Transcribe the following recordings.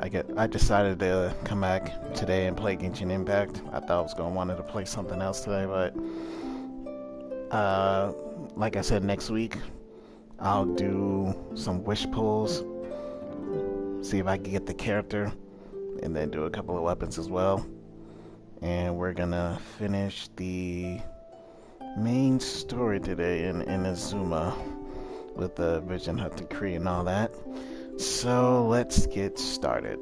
I decided to come back today and play Genshin Impact. I thought I was gonna wanted to play something else today, but uh, like I said, next week I'll do some wish pulls, see if I can get the character, and then do a couple of weapons as well. And we're gonna finish the main story today in Azuma with the Vision Hut decree and all that. So let's get started.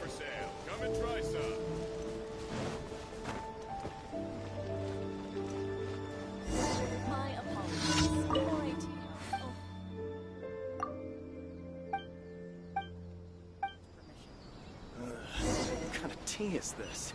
For sale. Come and try some. My apologies. All right. Oh. What kind of tea is this?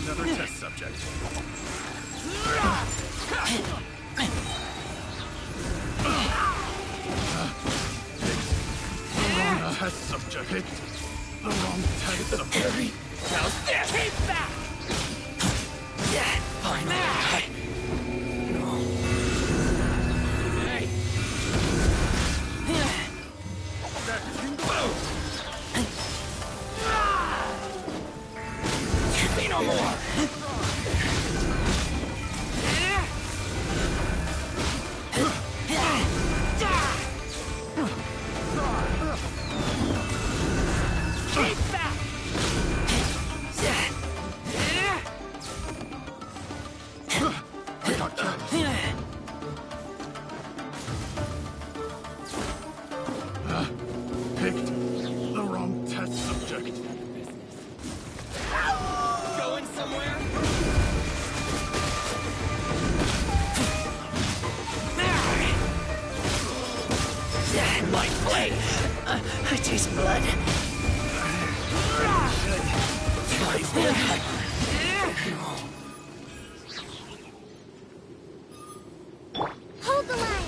Another test subject. Test subject. The wrong test subject. Now keep back! Finally. Hey. That tingle. Be no more. Keep back! I got you. Picked the wrong test subject. Going somewhere? My blade! I taste blood. My blood! Hold the line.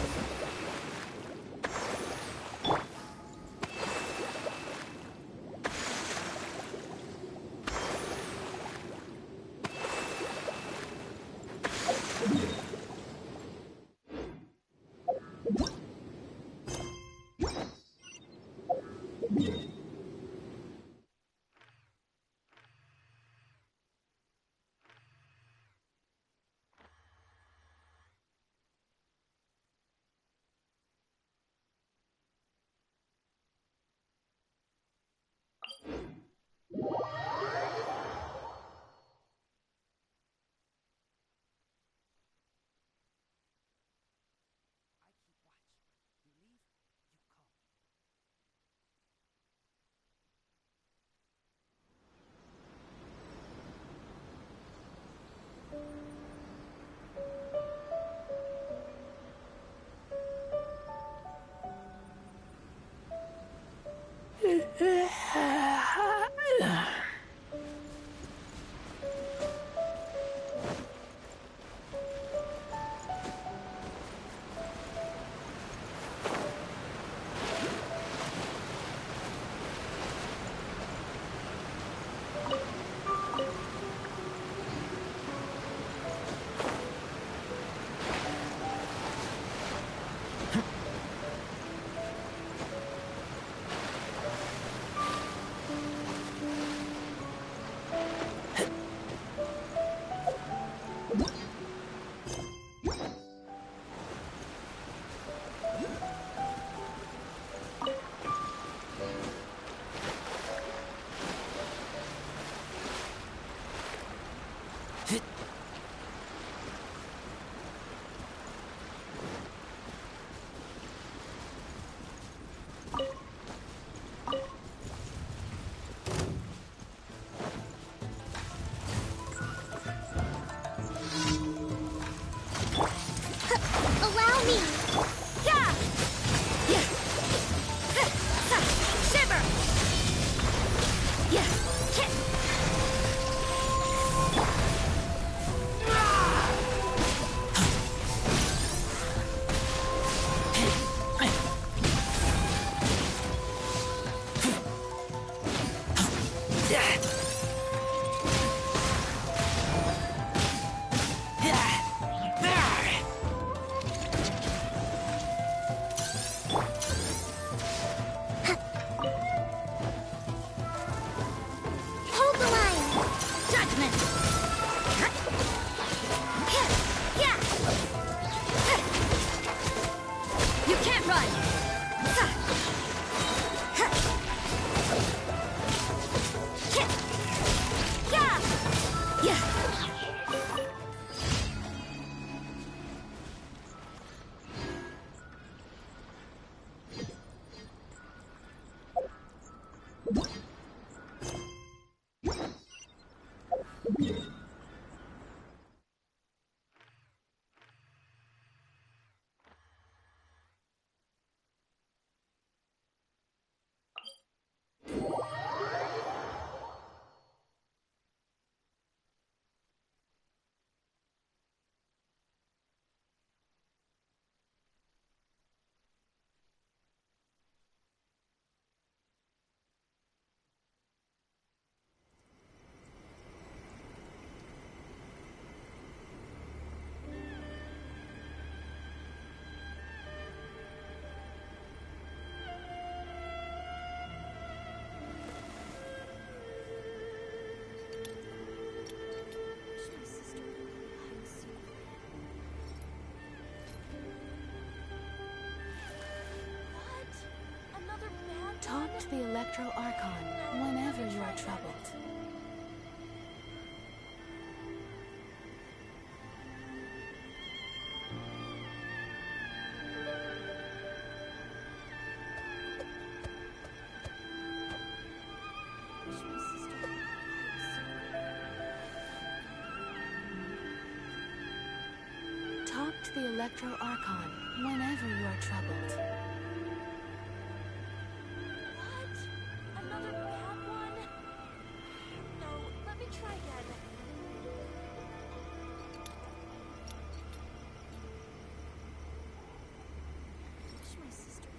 Allow me! Yeah! Yeah! Shiver! Yeah! Hit! Hold the line! Judgment! Yeah! You can't run! Yeah! Yeah! Talk to the Electro Archon whenever you are troubled. Talk to the Electro Archon whenever you are troubled. Another bad one? No, let me try again. Wish my sister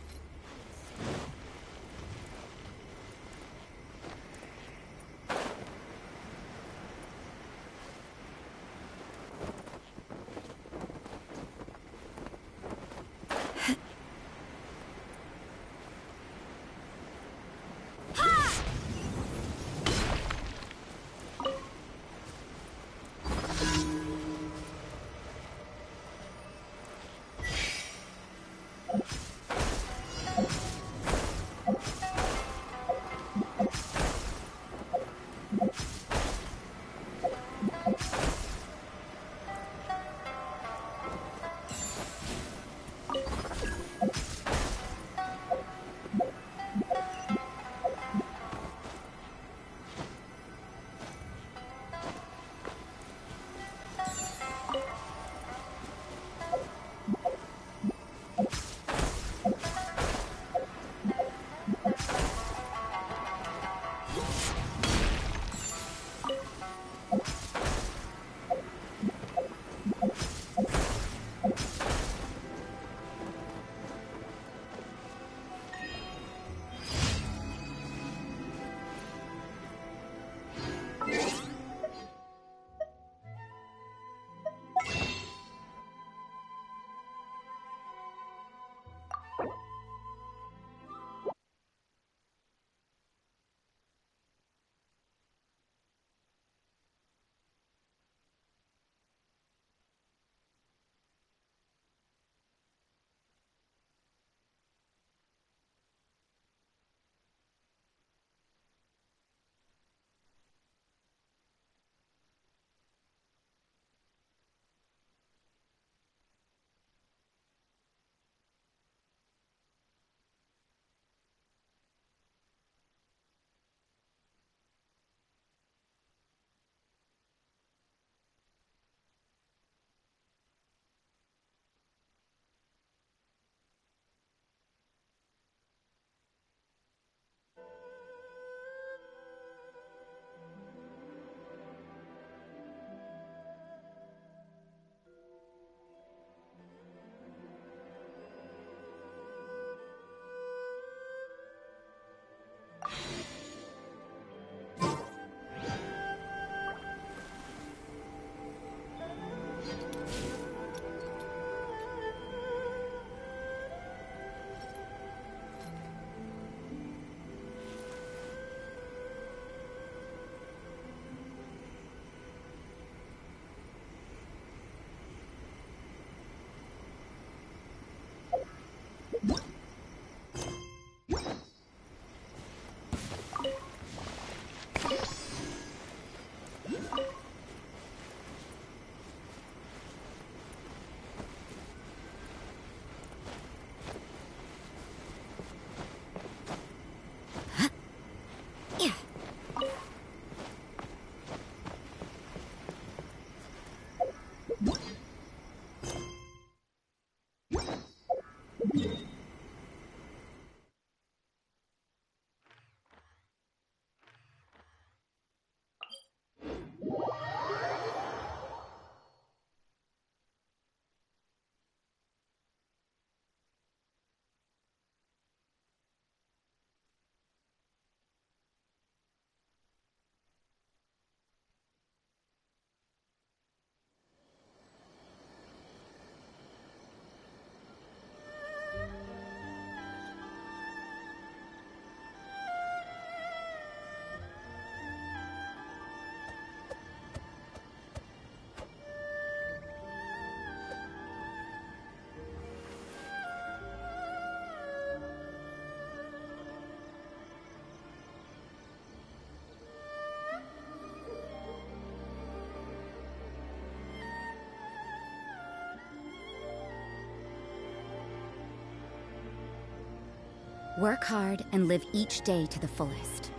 Work hard and live each day to the fullest.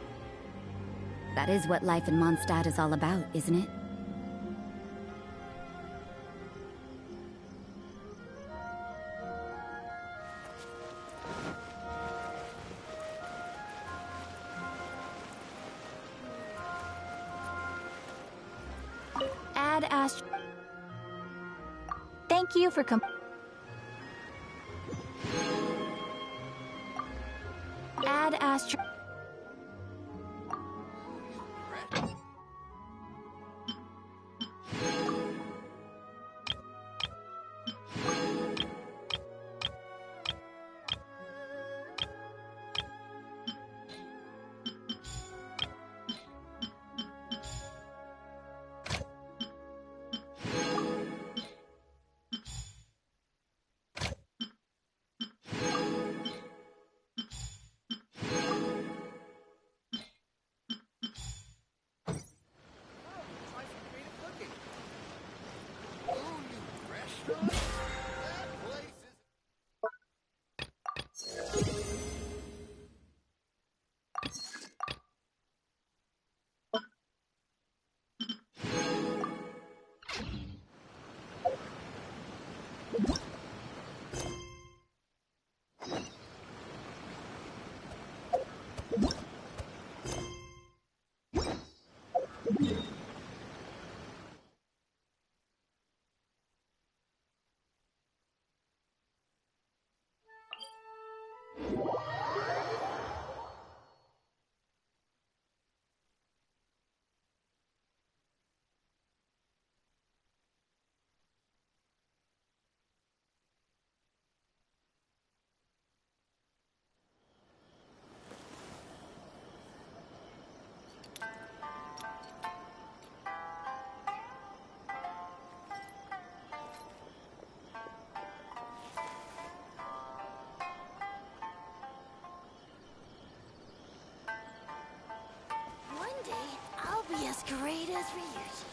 That is what life in Mondstadt is all about, isn't it? Add Ast. Thank you for Add Astro. One day, I'll be as great as Ryuji.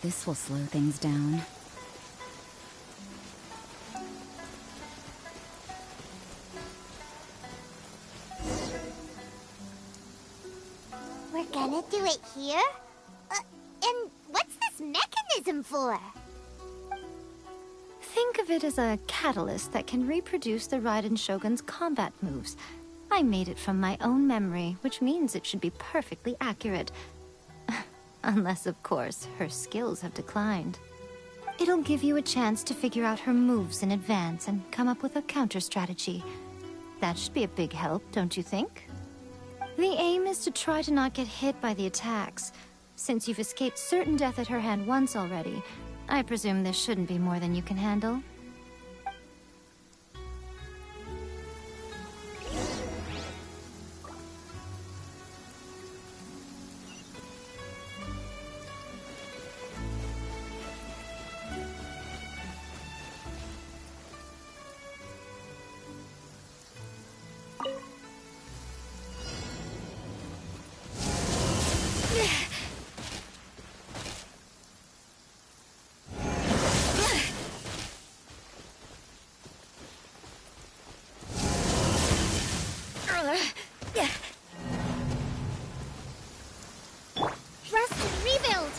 This will slow things down. We're gonna do it here? And what's this mechanism for? Think of it as a catalyst that can reproduce the Raiden Shogun's combat moves. I made it from my own memory, which means it should be perfectly accurate. Unless, of course, her skills have declined. It'll give you a chance to figure out her moves in advance and come up with a counter strategy. That should be a big help, don't you think? The aim is to try to not get hit by the attacks. Since you've escaped certain death at her hand once already, I presume this shouldn't be more than you can handle. Rest and rebuild!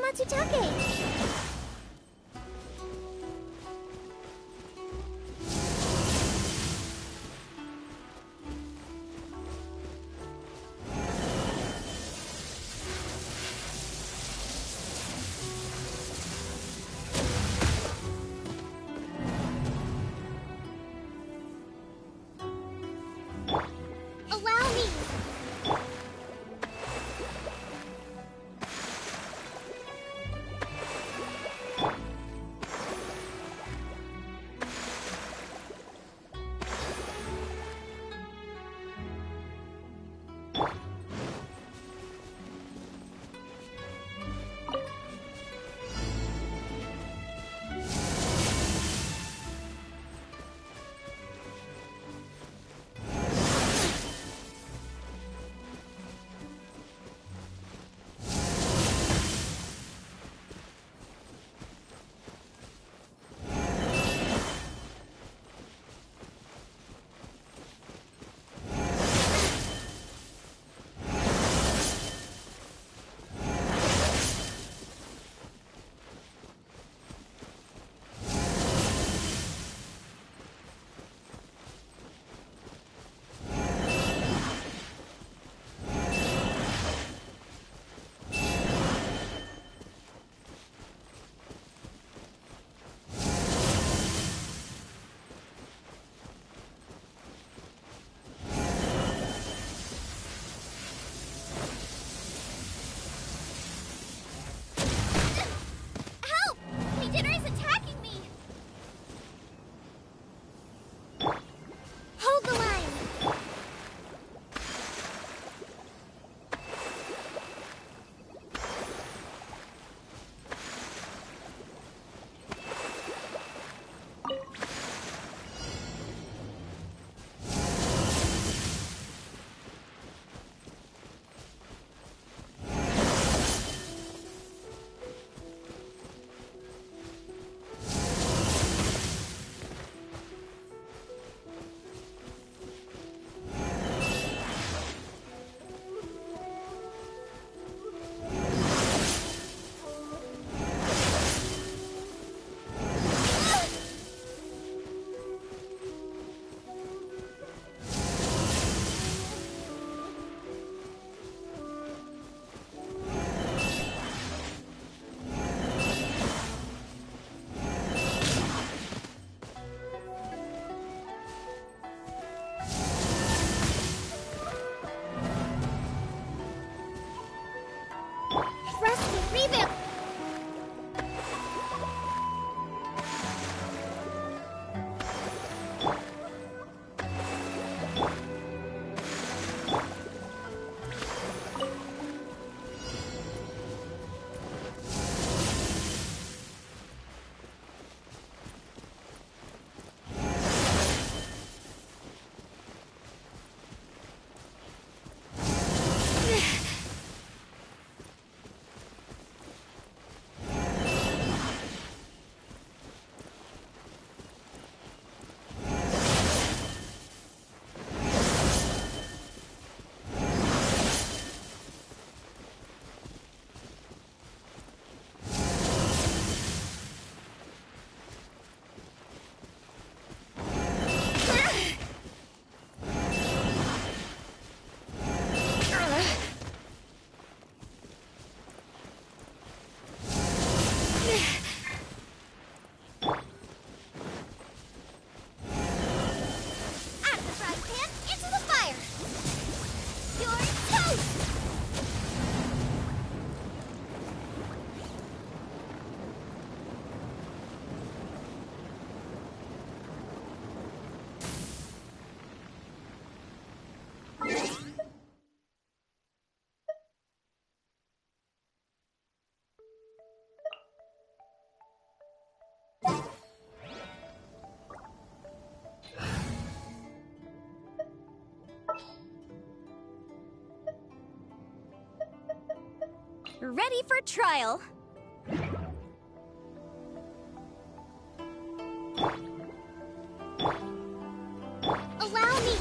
Matsutake. Allow me. Help! Dinner is attacking me! Hold the line! Rescue, revamp! Ready for trial. Allow me.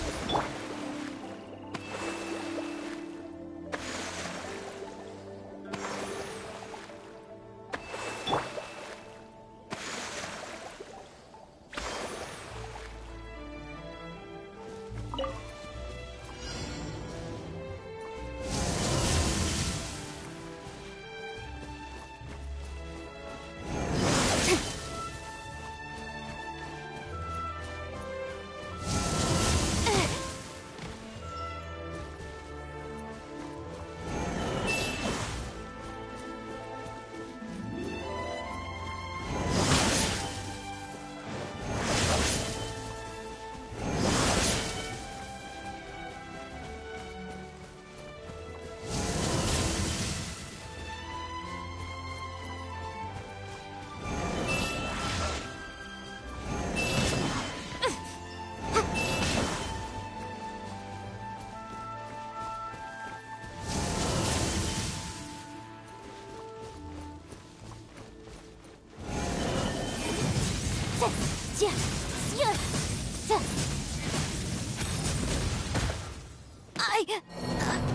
I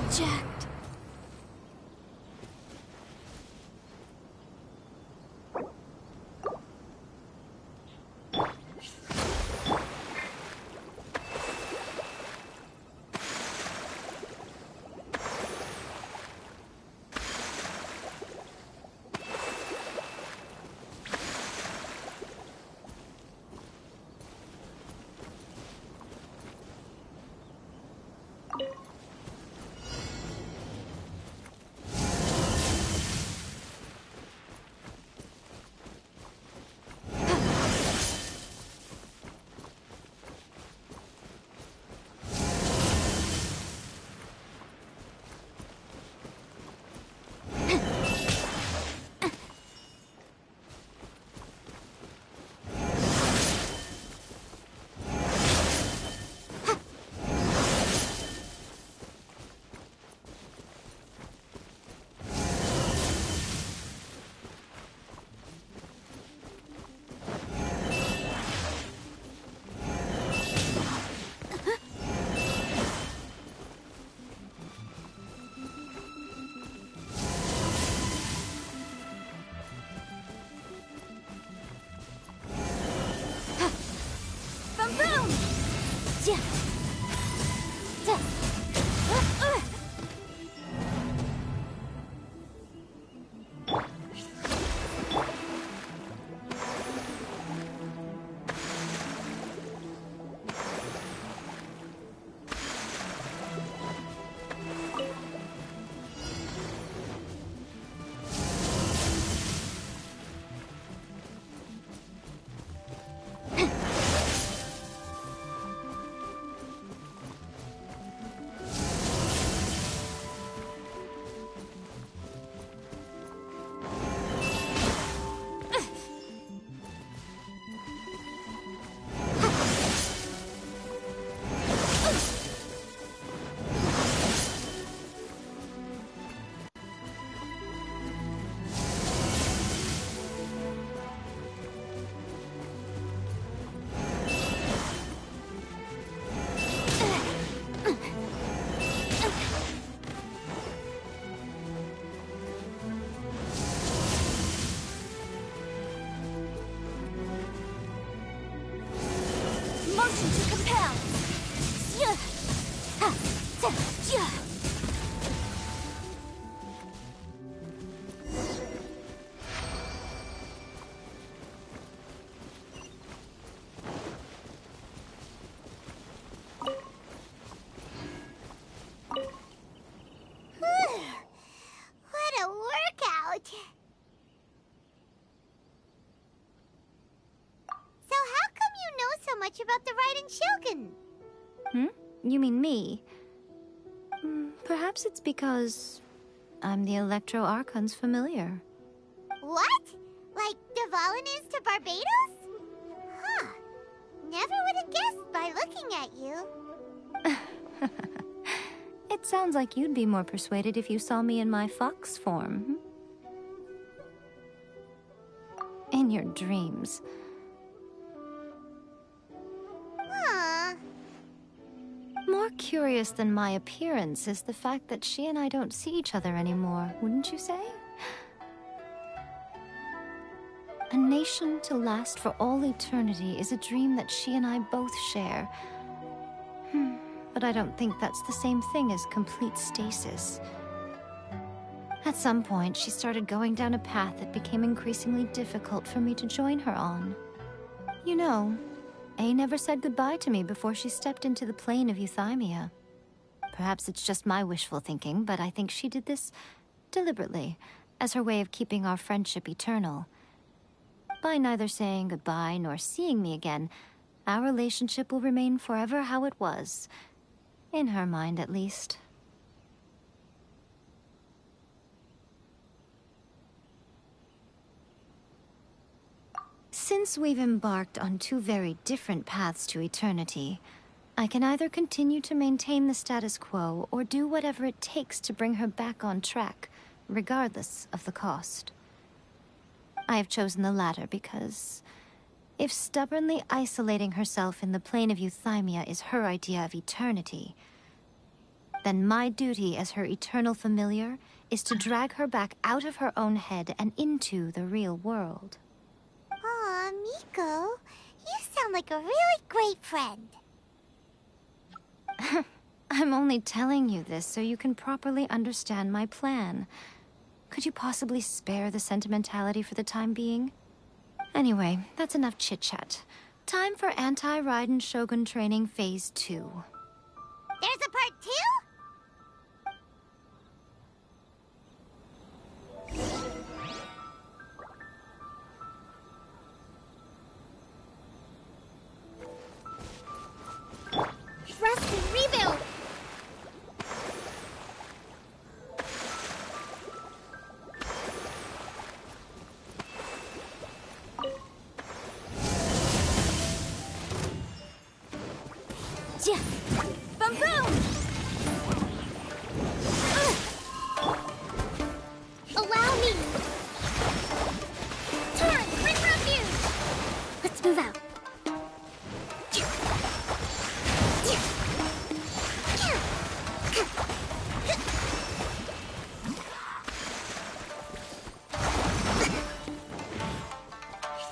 object. Motion to compel. What a workout! So how come you know so much about the Raiden Shogun? You mean me? Perhaps it's because I'm the Electro Archon's familiar. What? Like Dvalin is to Barbados? Huh. Never would have guessed by looking at you. It sounds like you'd be more persuaded if you saw me in my fox form. In your dreams. Huh. More curious than my appearance is the fact that she and I don't see each other anymore, wouldn't you say? A nation to last for all eternity is a dream that she and I both share. But I don't think that's the same thing as complete stasis. At some point, she started going down a path that became increasingly difficult for me to join her on. You know, A never said goodbye to me before she stepped into the plane of euthymia. Perhaps it's just my wishful thinking, but I think she did this deliberately, as her way of keeping our friendship eternal. By neither saying goodbye nor seeing me again, our relationship will remain forever how it was. In her mind, at least. Since we've embarked on two very different paths to eternity, I can either continue to maintain the status quo or do whatever it takes to bring her back on track, regardless of the cost. I have chosen the latter because If stubbornly isolating herself in the plane of euthymia is her idea of eternity, then my duty as her eternal familiar is to drag her back out of her own head and into the real world. Aw, Miko, you sound like a really great friend. I'm only telling you this so you can properly understand my plan. Could you possibly spare the sentimentality for the time being? Anyway, that's enough chit-chat. Time for Anti-Raiden Shogun Training Phase 2. There's a part 2? Rest and rebuild! Boom boom! Allow me! Turn! Quick refuge! Let's move out.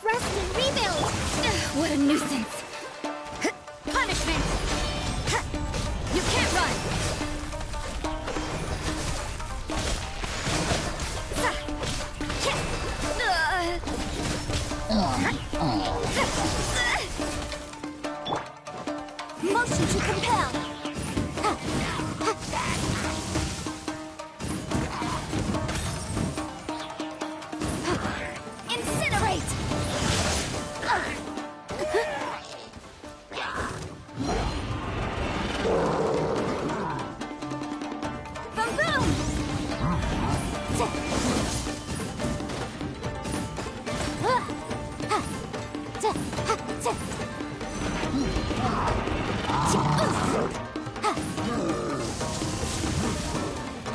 Rest and rebuild! What a nuisance! Punishment! You can't run! Motion to compel! Incinerate! Boom boom!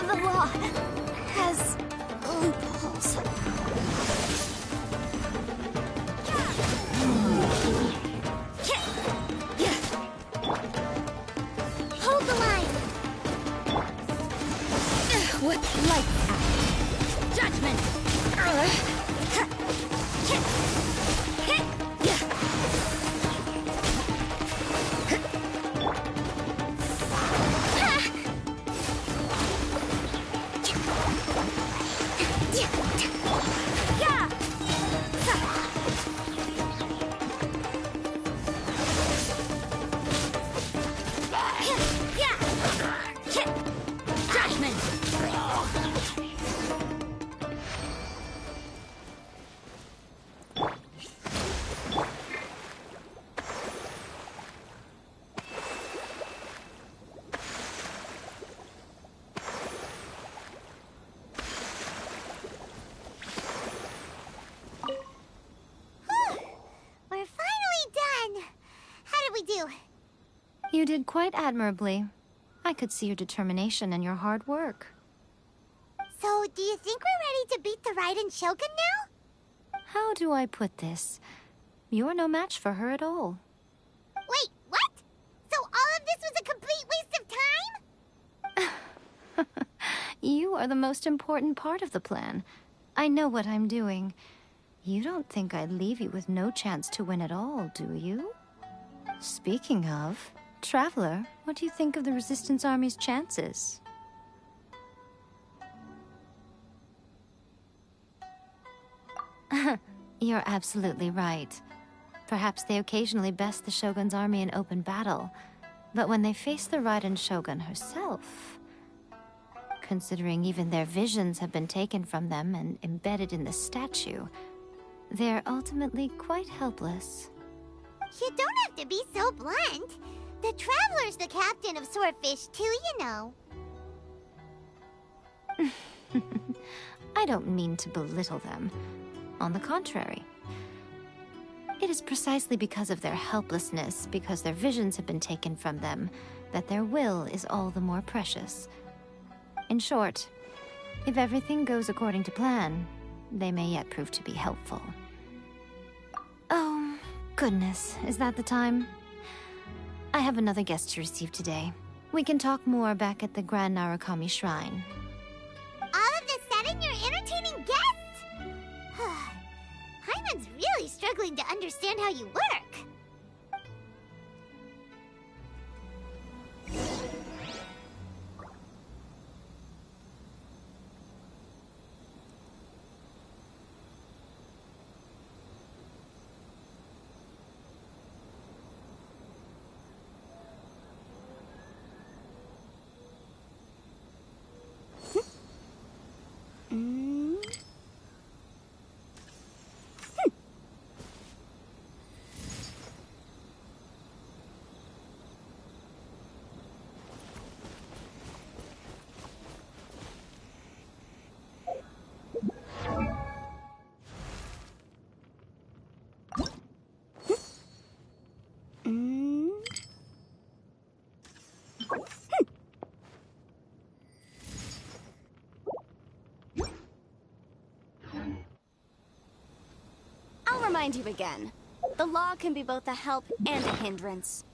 The law has loopholes. Hold the line! What lights out? Judgment! We're finally done! How did we do? You did quite admirably. I could see your determination and your hard work. So, do you think we're ready to beat the Raiden Shogun now? How do I put this? You're no match for her at all. Wait, what? So all of this was a complete waste of time? You are the most important part of the plan. I know what I'm doing. You don't think I'd leave you with no chance to win at all, do you? Speaking of, Traveler, what do you think of the Resistance Army's chances? You're absolutely right. Perhaps they occasionally best the Shogun's army in open battle, but when they face the Raiden Shogun herself... Considering even their visions have been taken from them and embedded in the statue, they're ultimately quite helpless. You don't have to be so blunt. The Traveler's the captain of Swordfish too, you know. I don't mean to belittle them. On the contrary. It is precisely because of their helplessness, because their visions have been taken from them, that their will is all the more precious. In short, if everything goes according to plan, they may yet prove to be helpful. Oh, Goodness, is that the time? I have another guest to receive today. We can talk more back at the Grand Narukami Shrine. All of this said and you're entertaining guests? Hyman's really struggling to understand how you work. I'll remind you again. The law can be both a help and a hindrance.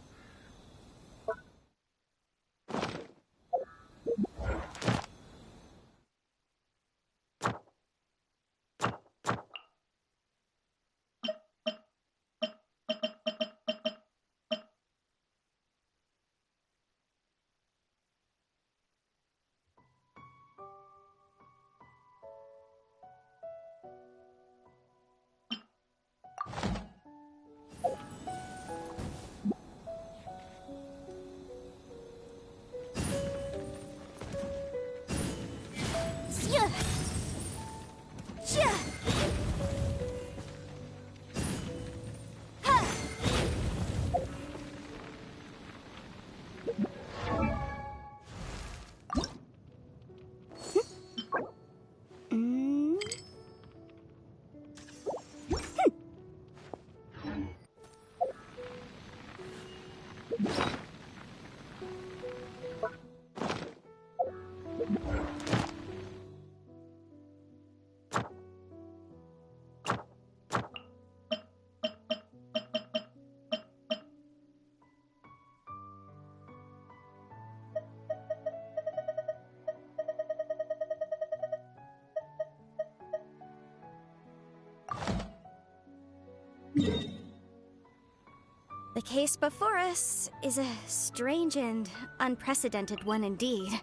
The case before us is a strange and unprecedented one indeed.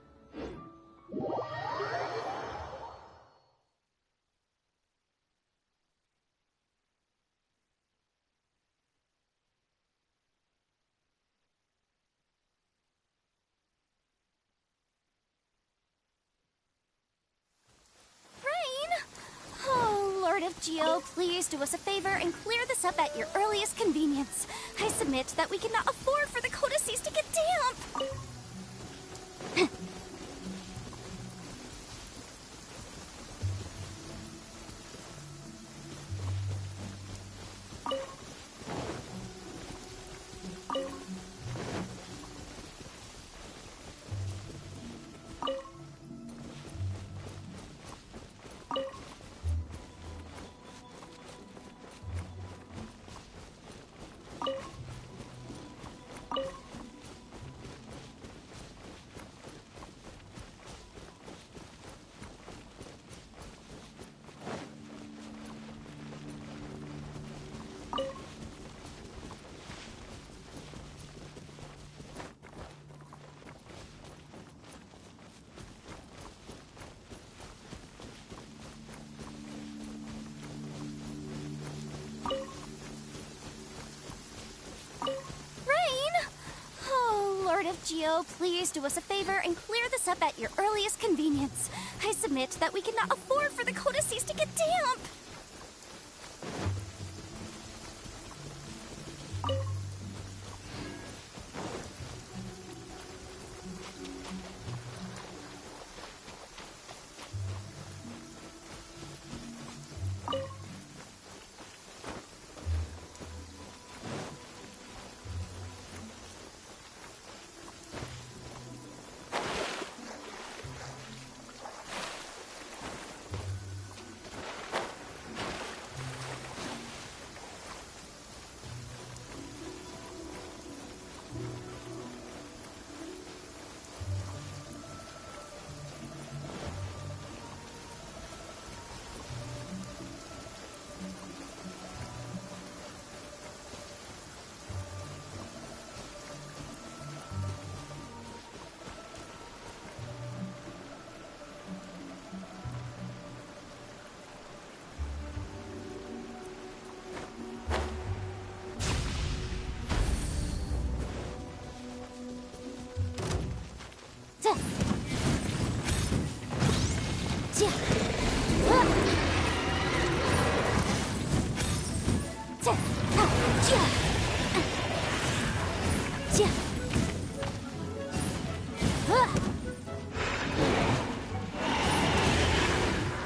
Geo, please do us a favor and clear this up at your earliest convenience. I submit that we cannot afford for the codices to get damp. Geo, please do us a favor and clear this up at your earliest convenience. I submit that we cannot afford for the codices to get damp.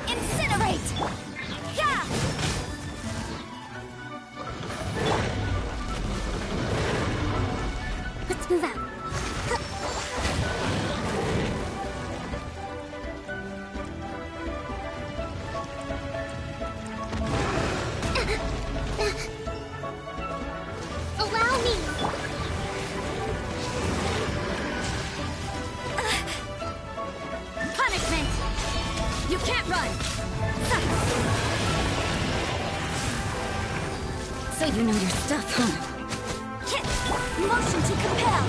Incinerate! Yeah! Let's move out. Allow me! Punishment! You can't run! So you know your stuff, huh? Motion to compel!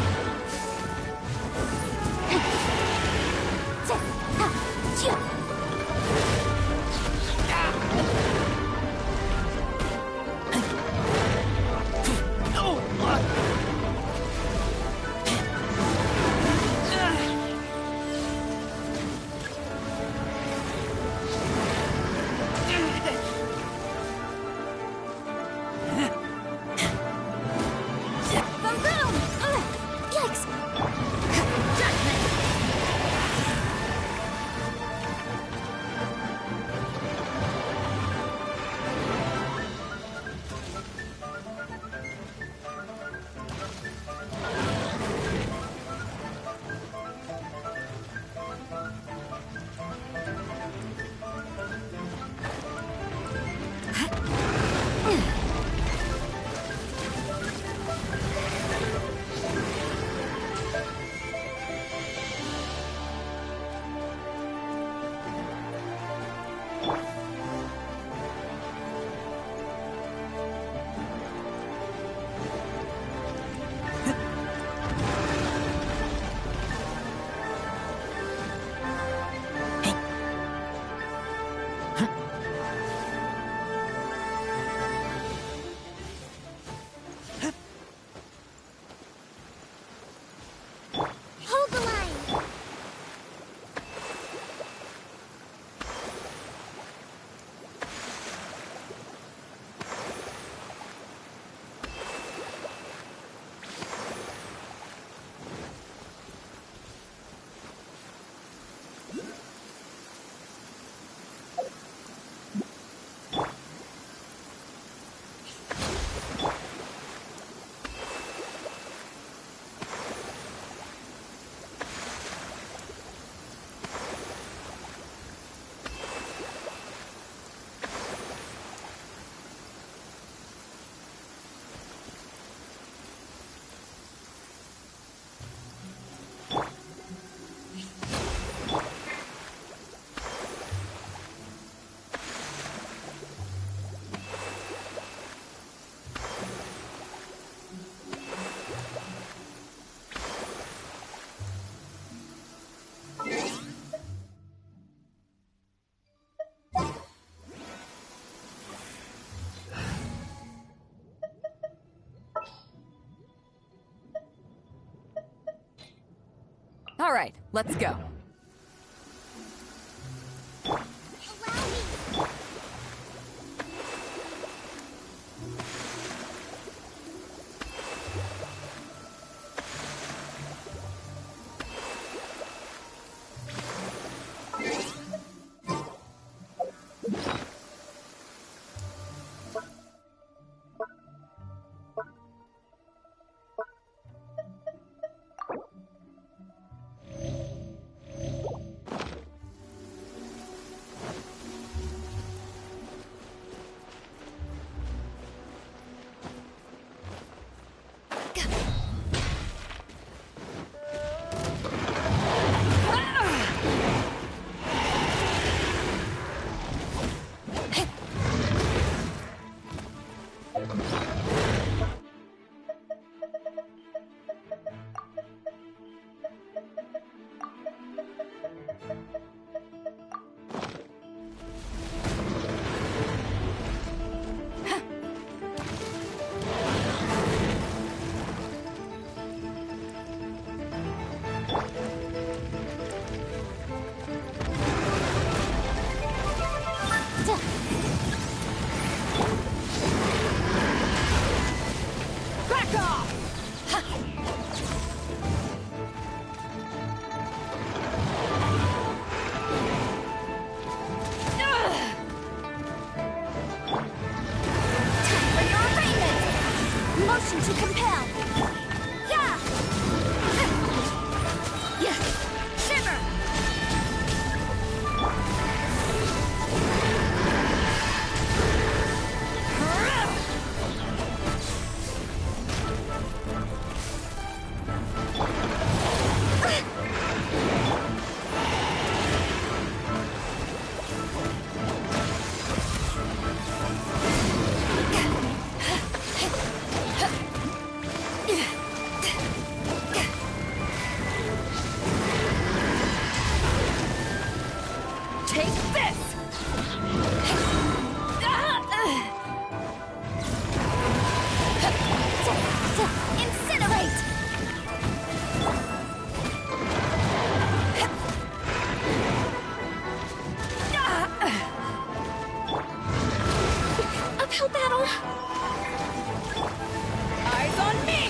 Boom! Yikes! Judgment! Hold the line! All right, let's go. Allow me! motion to compel. Yeah. Yeah. Shiver. Take this! Incinerate! Uphill battle! Eyes on me!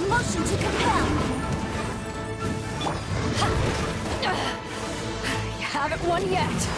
Motion to compel! You haven't won yet!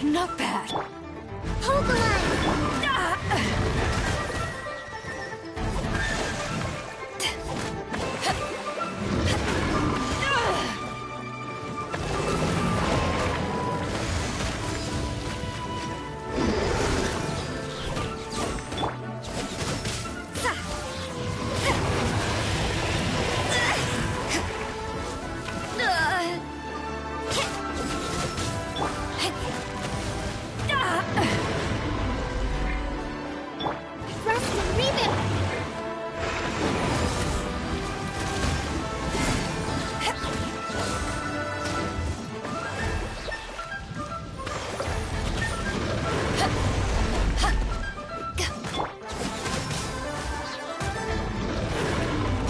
Not bad. Hold the line! Rest and rebuild!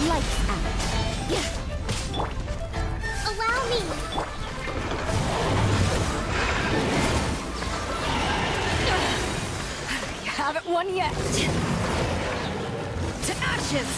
Lights out. Allow me! You haven't won yet! To ashes!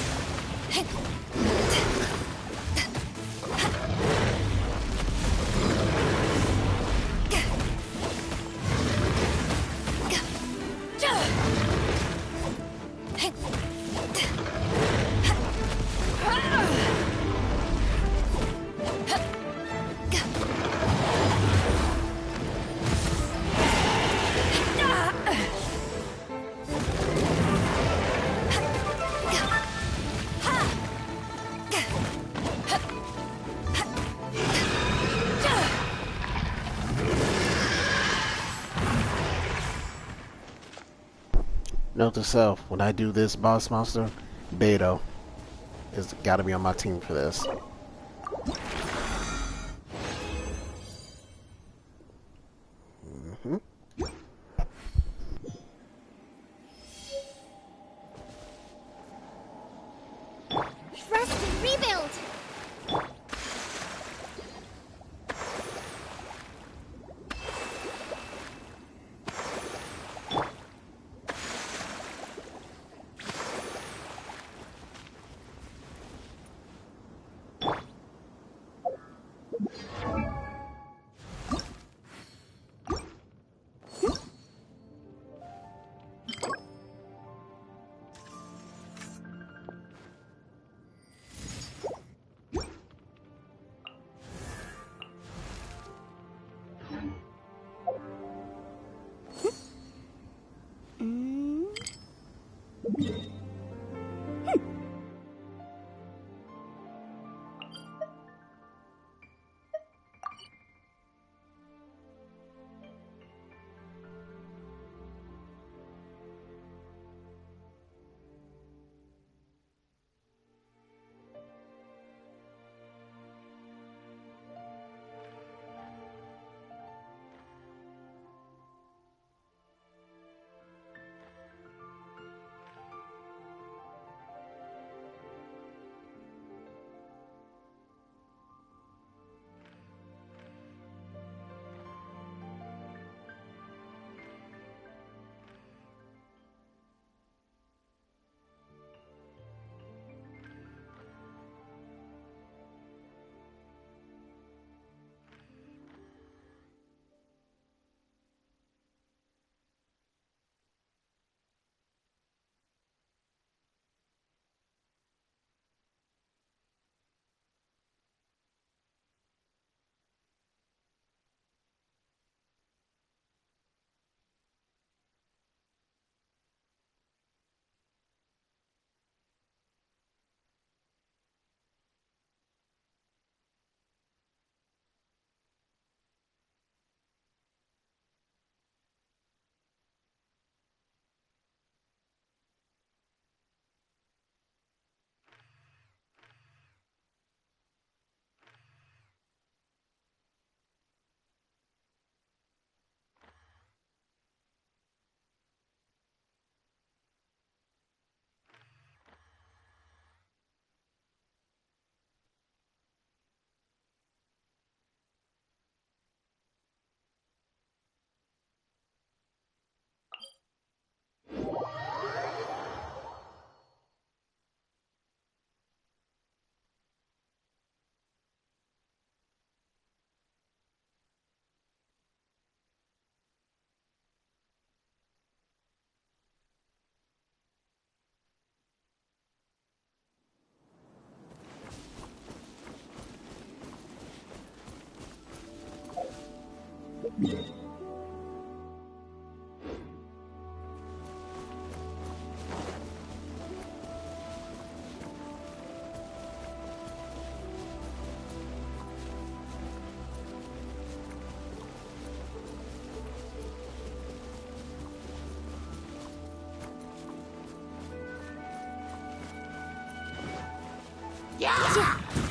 Note to self: when I do this boss monster, Beto has got to be on my team for this. Rest and rebuild!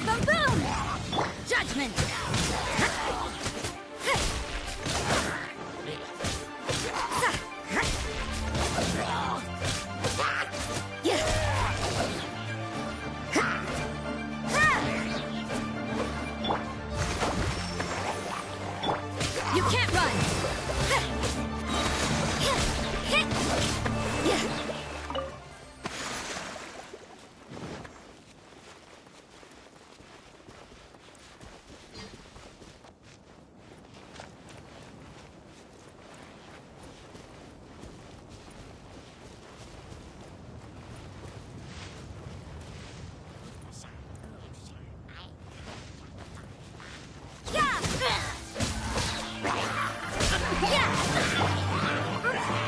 Boom boom! Judgment! You can't run!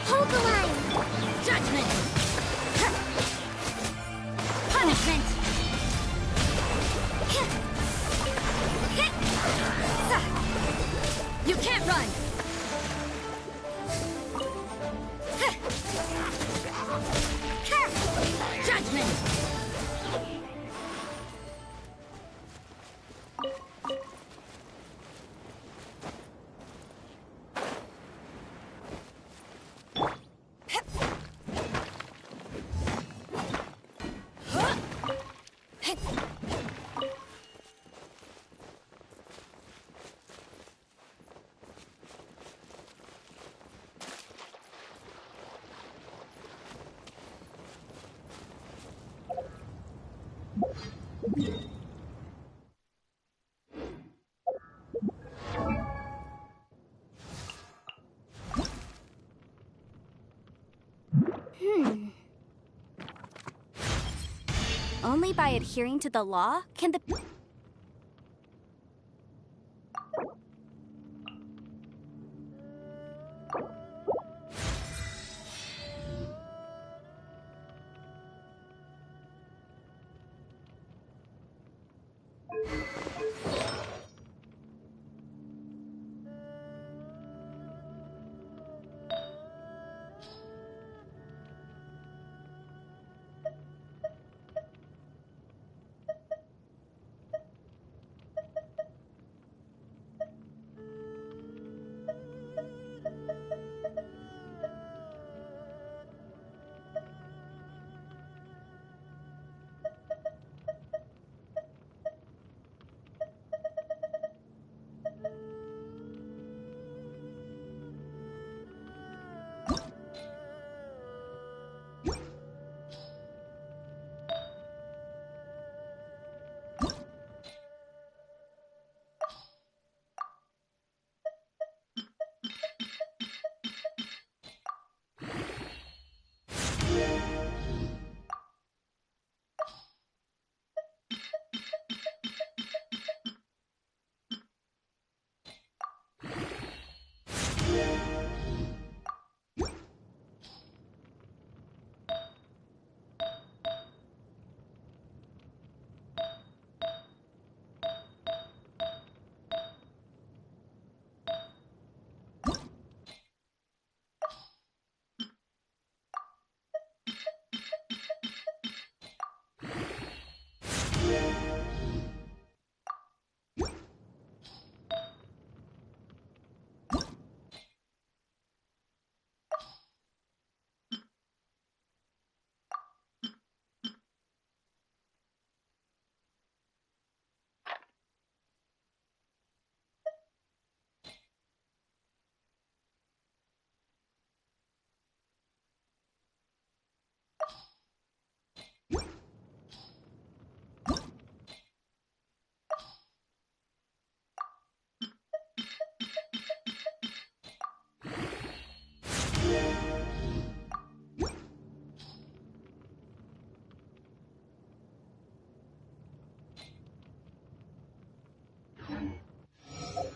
Hold the line! Judgment! Punishment! You can't run! Judgment! Only by adhering to the law can the...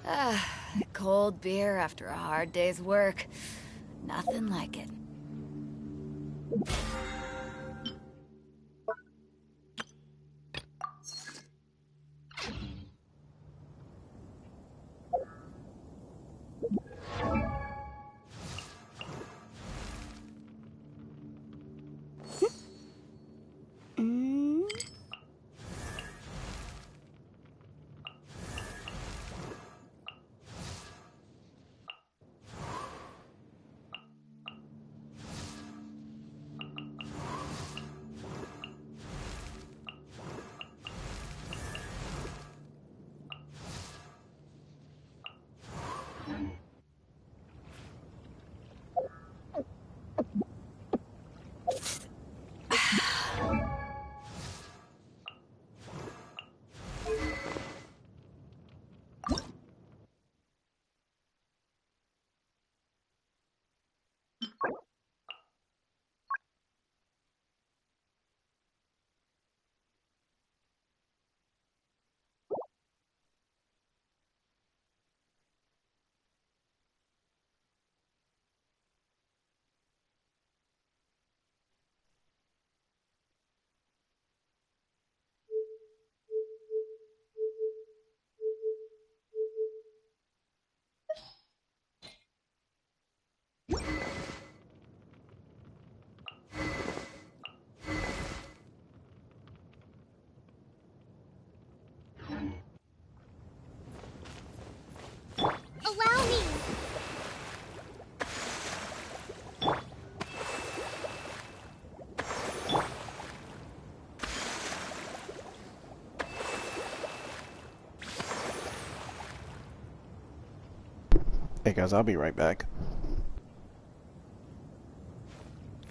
Ah, cold beer after a hard day's work. Nothing like it. Allow me! Hey guys, I'll be right back.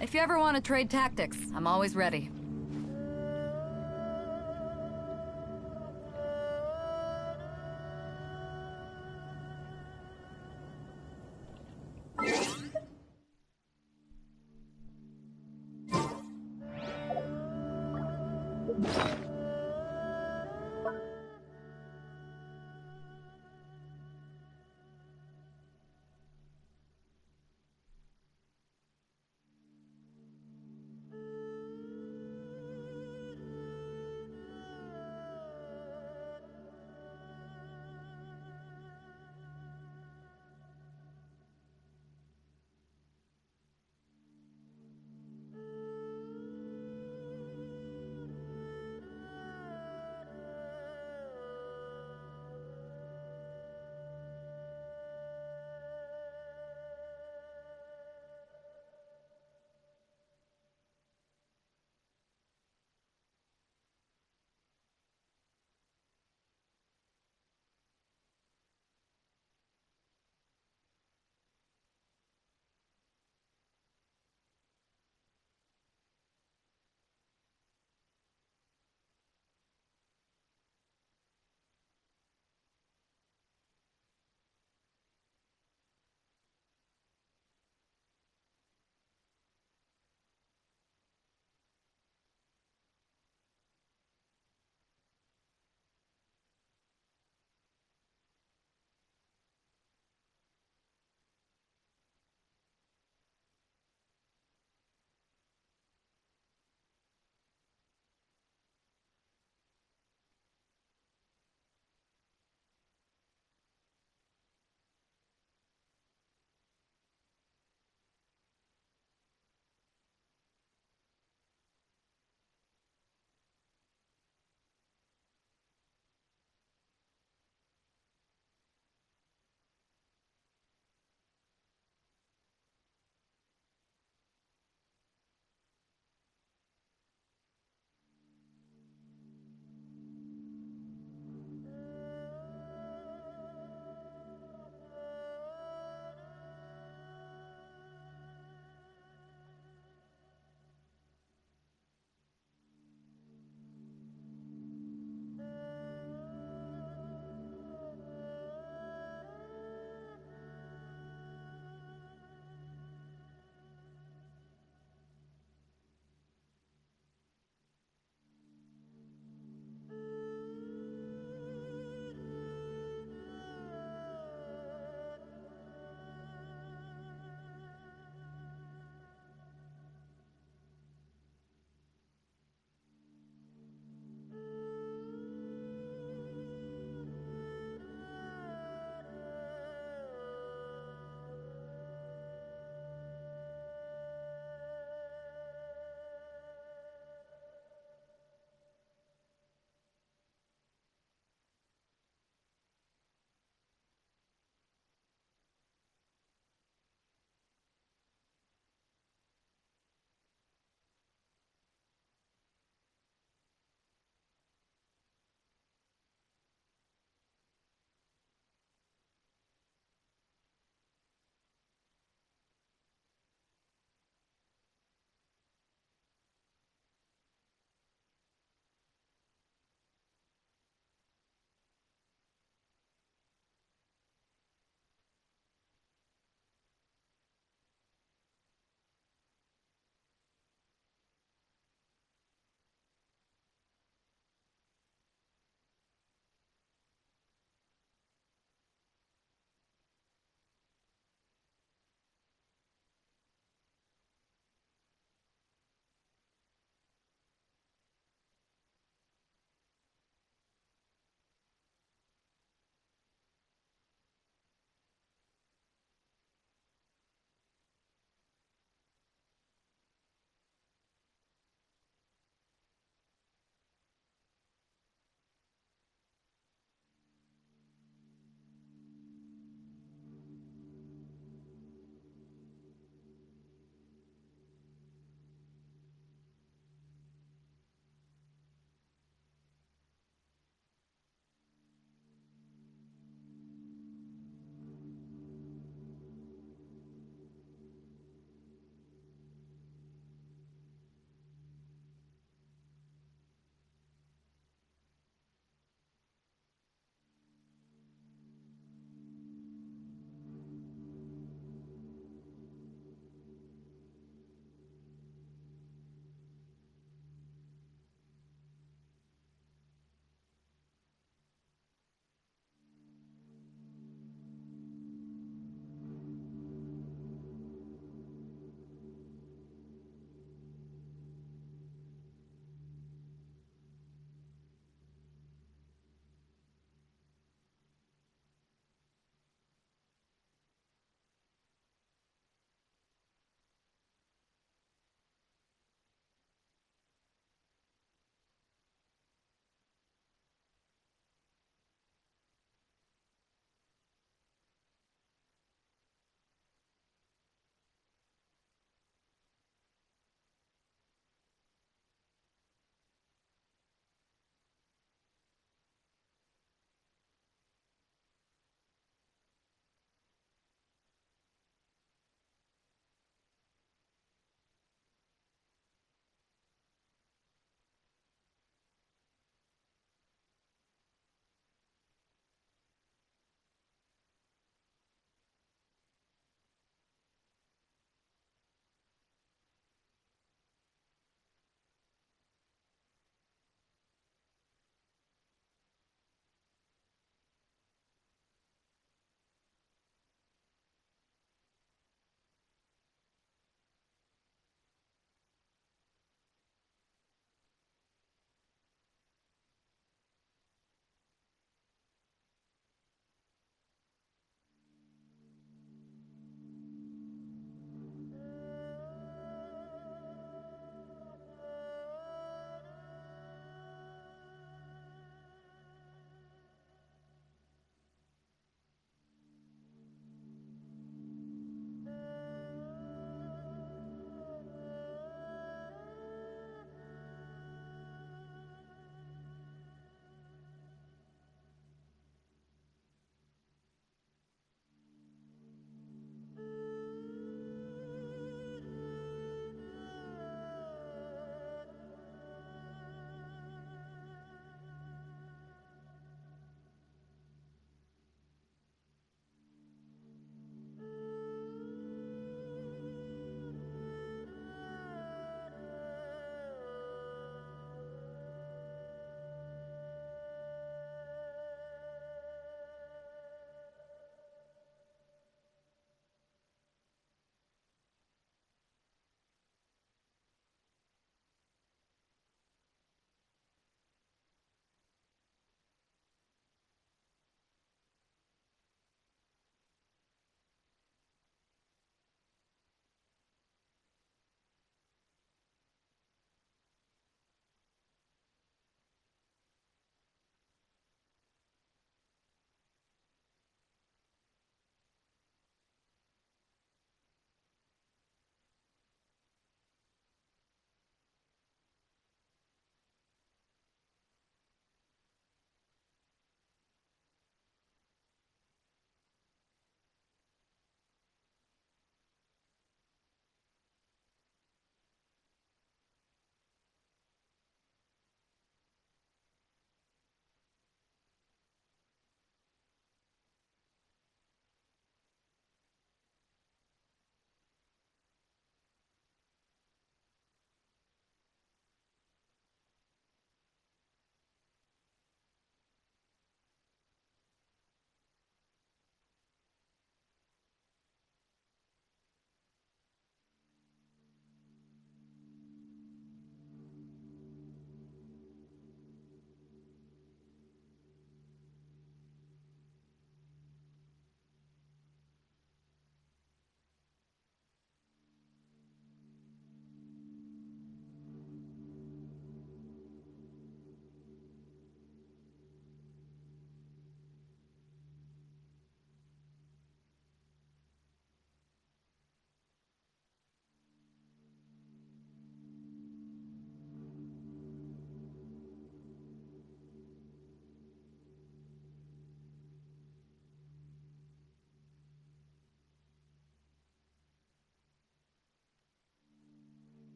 If you ever want to trade tactics, I'm always ready.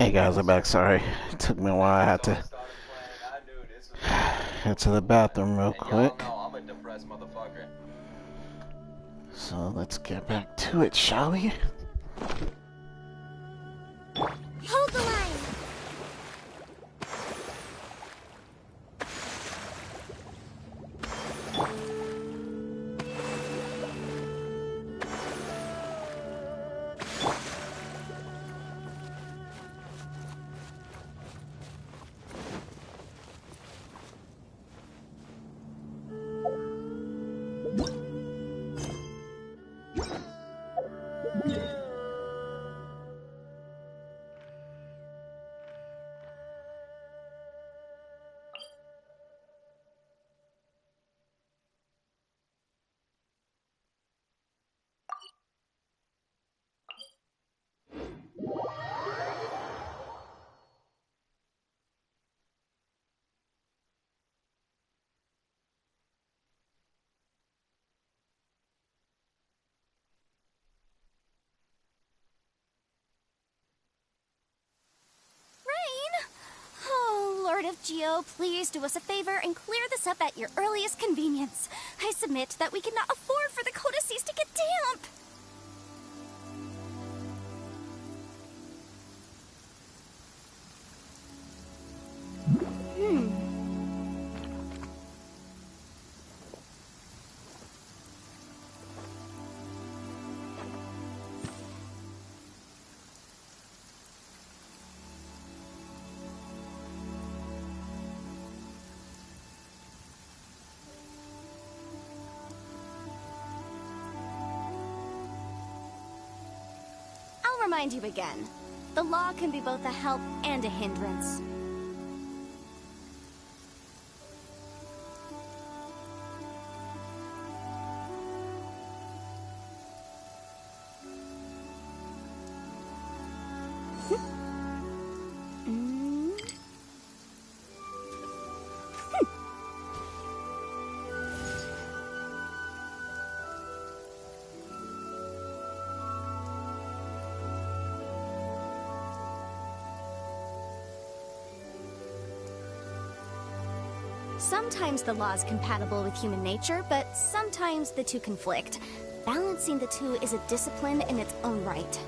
Hey guys, I'm back. Sorry, it took me a while. I had to head to the bathroom real quick. So let's get back to it, shall we? Hold the line! Oh, Lord of Geo, please do us a favor and clear this up at your earliest convenience. I submit that we cannot afford for the codices to get damp. I'll remind you again. The law can be both a help and a hindrance. Sometimes the law is compatible with human nature, but sometimes the two conflict. Balancing the two is a discipline in its own right.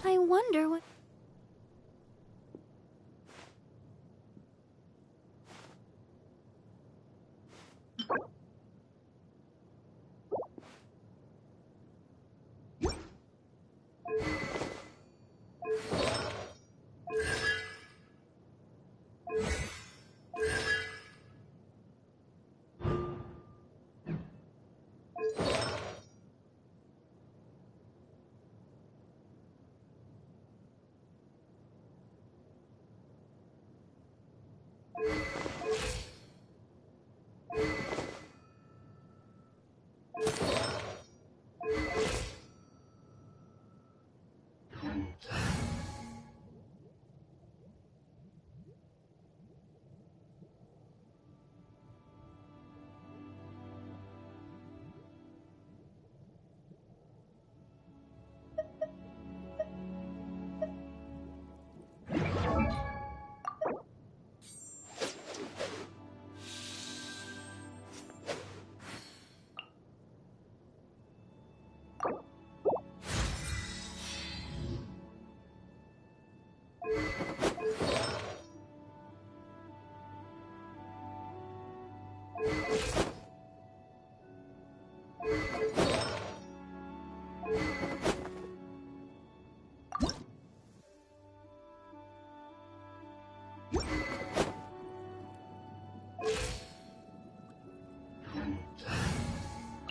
I wonder what...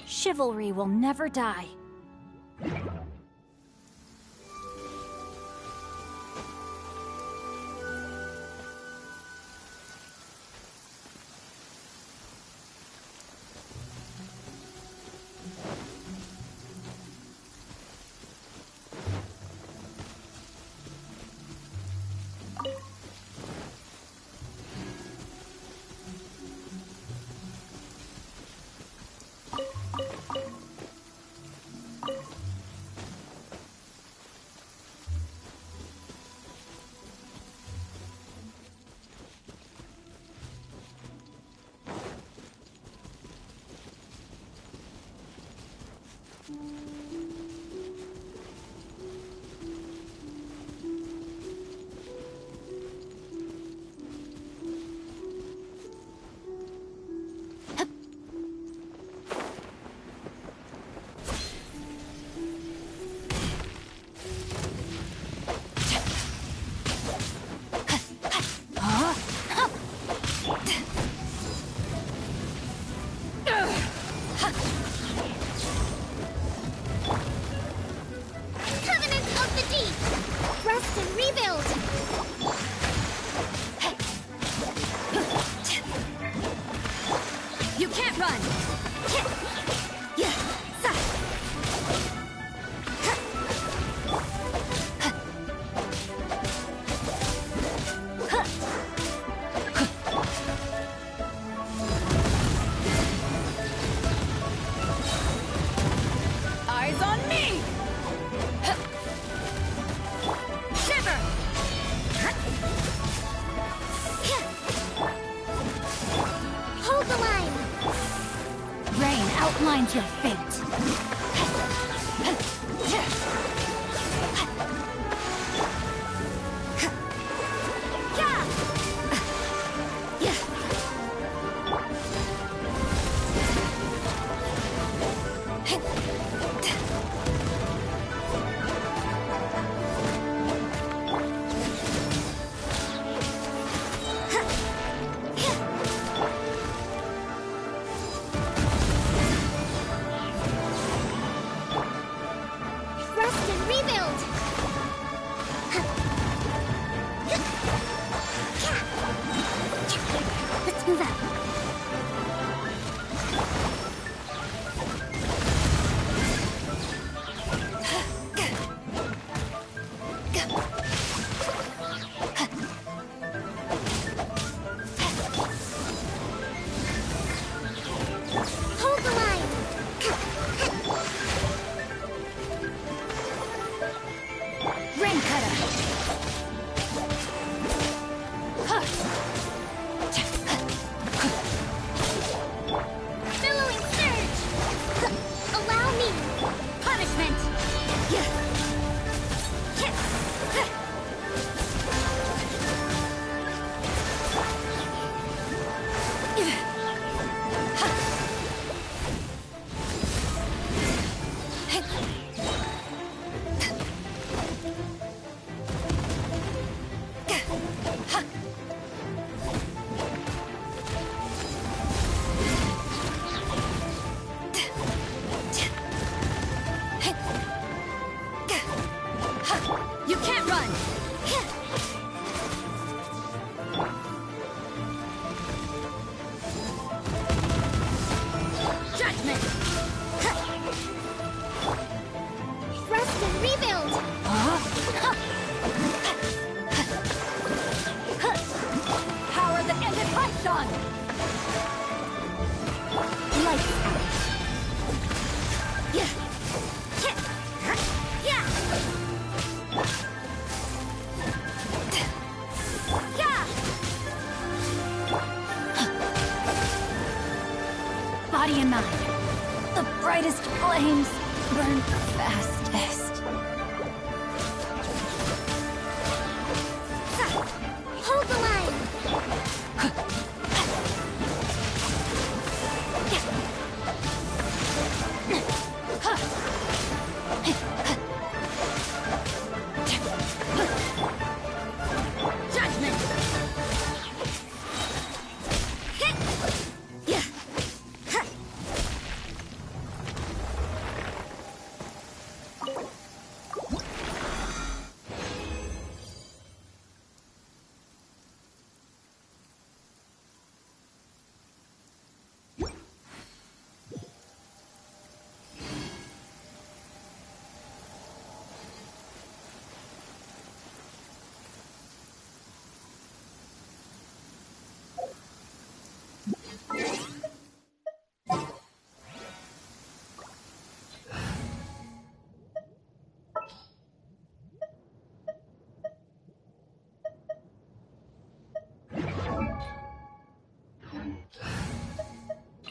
Chivalry will never die. forever! Hold the line! Rain outlines your fate. Rest and rebuild! Let's move out. Hold the line! Rain cutter. Billowing surge! Allow me! Punishment. You can't run. Judgment. Rest and rebuild! Power that ended Python. Lights out. Body and mind. The brightest flames burn fastest. Hold the line! Judgment.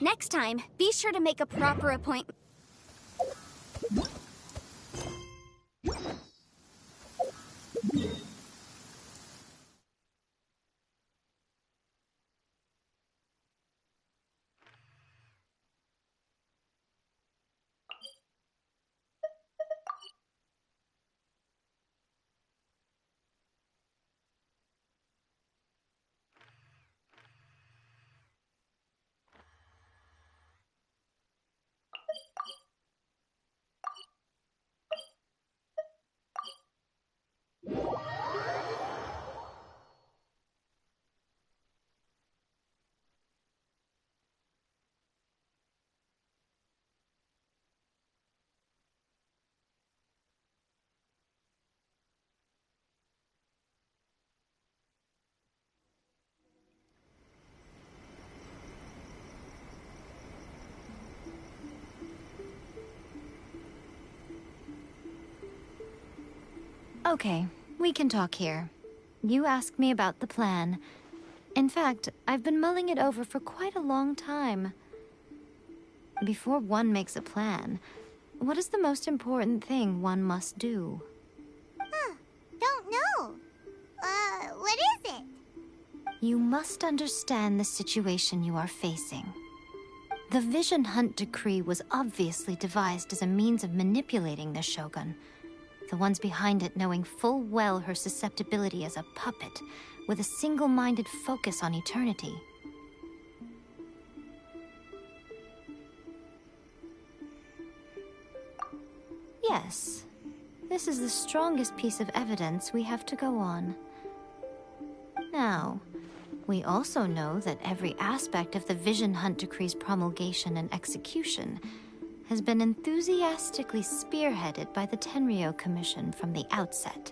Next time, be sure to make a proper appointment. Okay, We can talk here. You asked me about the plan. In fact, I've been mulling it over for quite a long time. Before one makes a plan, what is the most important thing one must do? Don't know. What is it? You must understand the situation you are facing. The Vision Hunt Decree was obviously devised as a means of manipulating the Shogun. The ones behind it knowing full well her susceptibility as a puppet, with a single-minded focus on eternity. Yes, this is the strongest piece of evidence we have to go on. Now, we also know that every aspect of the Vision Hunt Decree's promulgation and execution has been enthusiastically spearheaded by the Tenryou Commission from the outset.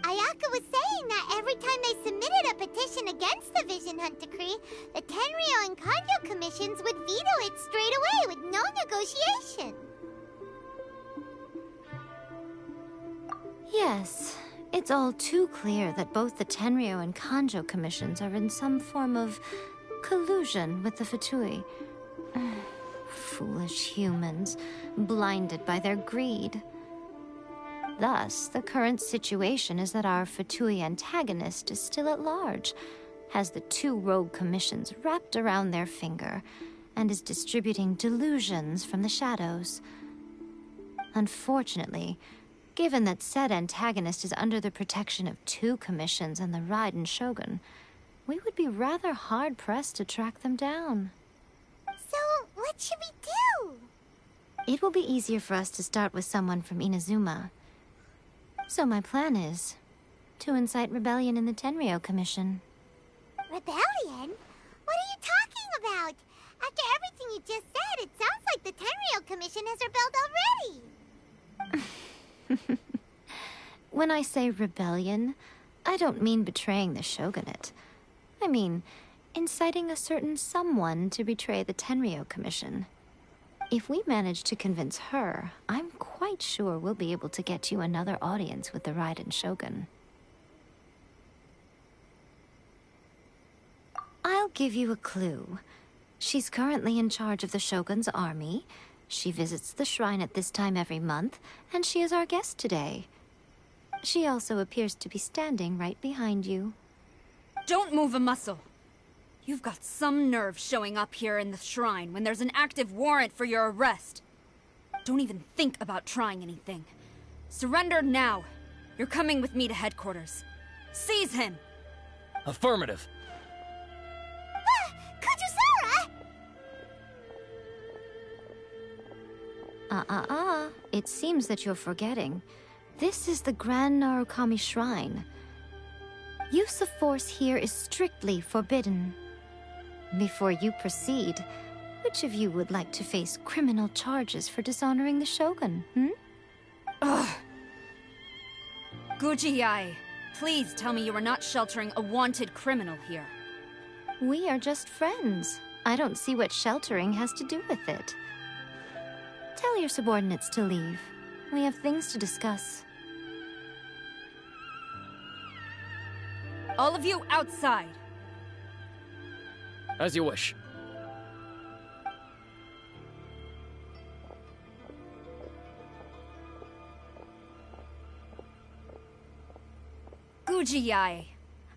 Ayaka was saying that every time they submitted a petition against the Vision Hunt Decree, the Tenryou and Kanjo commissions would veto it straight away with no negotiation. Yes, it's all too clear that both the Tenryou and Kanjo commissions are in some form of collusion with the Fatui. Foolish humans, blinded by their greed. Thus, the current situation is that our Fatui antagonist is still at large, has the two rogue commissions wrapped around their finger, and is distributing delusions from the shadows. Unfortunately, given that said antagonist is under the protection of two commissions and the Raiden Shogun, we would be rather hard-pressed to track them down. So, what should we do? It will be easier for us to start with someone from Inazuma. So my plan is to incite rebellion in the Tenryou Commission. Rebellion? What are you talking about? After everything you just said, it sounds like the Tenryou Commission has rebelled already. When I say rebellion, I don't mean betraying the shogunate. I mean inciting a certain someone to betray the Tenryou Commission. If we manage to convince her, I'm quite sure we'll be able to get you another audience with the Raiden Shogun. I'll give you a clue. She's currently in charge of the Shogun's army. She visits the shrine at this time every month, and she is our guest today. She also appears to be standing right behind you. Don't move a muscle. You've got some nerve showing up here in the shrine when there's an active warrant for your arrest. Don't even think about trying anything. Surrender now. You're coming with me to headquarters. Seize him! Affirmative. Kujusara! It seems that you're forgetting. This is the Grand Narukami Shrine. Use of force here is strictly forbidden. Before you proceed, which of you would like to face criminal charges for dishonoring the Shogun, Ugh. Guji-ai, please tell me you are not sheltering a wanted criminal here. We are just friends. I don't see what sheltering has to do with it. Tell your subordinates to leave. We have things to discuss. All of you outside. As you wish. Guji-ai,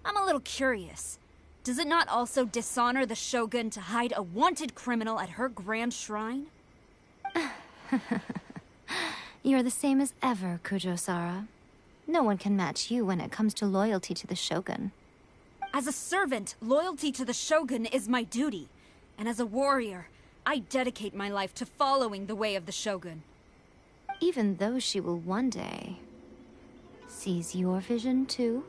I'm a little curious. Does it not also dishonor the Shogun to hide a wanted criminal at her grand shrine? You're the same as ever, Kujo-sara. No one can match you when it comes to loyalty to the Shogun. As a servant, loyalty to the Shogun is my duty. And as a warrior, I dedicate my life to following the way of the Shogun. Even though she will one day seize your vision too?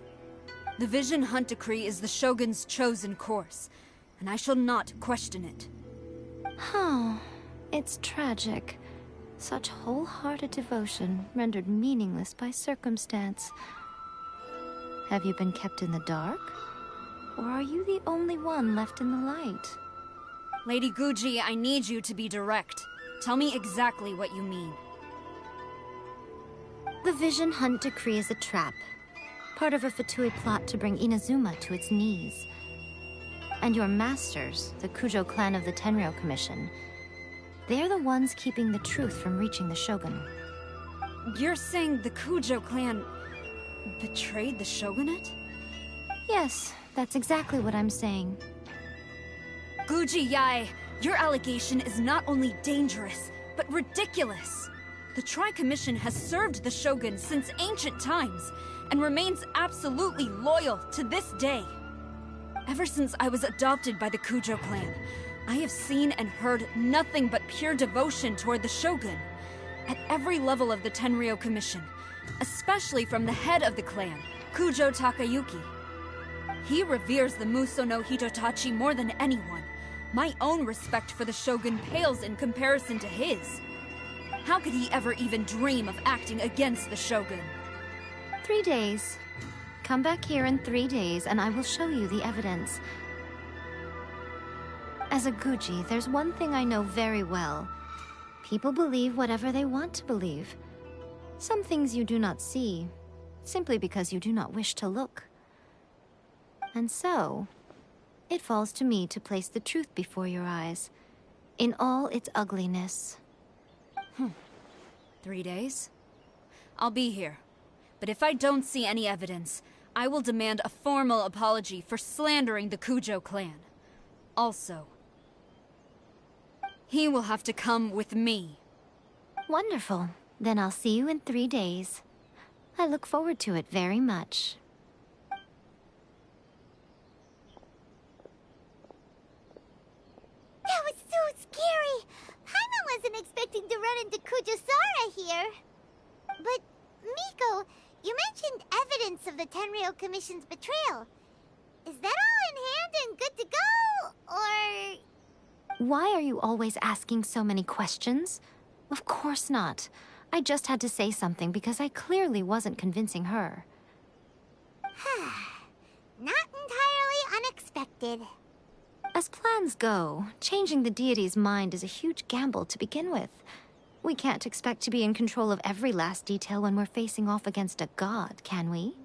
The Vision Hunt Decree is the Shogun's chosen course, and I shall not question it. Oh, it's tragic. Such wholehearted devotion rendered meaningless by circumstance. Have you been kept in the dark? Or are you the only one left in the light? Lady Guji, I need you to be direct. Tell me exactly what you mean. The Vision Hunt Decree is a trap. Part of a Fatui plot to bring Inazuma to its knees. And your masters, the Kujo clan of the Tenryou Commission, they're the ones keeping the truth from reaching the Shogun. You're saying the Kujo clan betrayed the shogunate? Yes, that's exactly what I'm saying. Guji Yae, your allegation is not only dangerous, but ridiculous. The Tri-Commission has served the Shogun since ancient times, and remains absolutely loyal to this day. Ever since I was adopted by the Kujo clan, I have seen and heard nothing but pure devotion toward the Shogun. At every level of the Tenryou Commission, especially from the head of the clan, Kujo Takayuki. He reveres the Muso no Hitotachi more than anyone. My own respect for the Shogun pales in comparison to his. How could he ever even dream of acting against the Shogun? 3 days. Come back here in 3 days and I will show you the evidence. As a Guji, there's one thing I know very well. People believe whatever they want to believe. Some things you do not see, simply because you do not wish to look. And so, it falls to me to place the truth before your eyes, in all its ugliness. 3 days? I'll be here. But if I don't see any evidence, I will demand a formal apology for slandering the Kujo clan. Also, he will have to come with me. Wonderful. Then I'll see you in 3 days. I look forward to it very much. That was so scary! Paimon wasn't expecting to run into Kujosara here. But, Miko, you mentioned evidence of the Tenryou Commission's betrayal. Is that all in hand and good to go, or...? Why are you always asking so many questions? Of course not. I just had to say something because I clearly wasn't convincing her. Not entirely unexpected. As plans go, changing the deity's mind is a huge gamble to begin with. We can't expect to be in control of every last detail when we're facing off against a god, can we?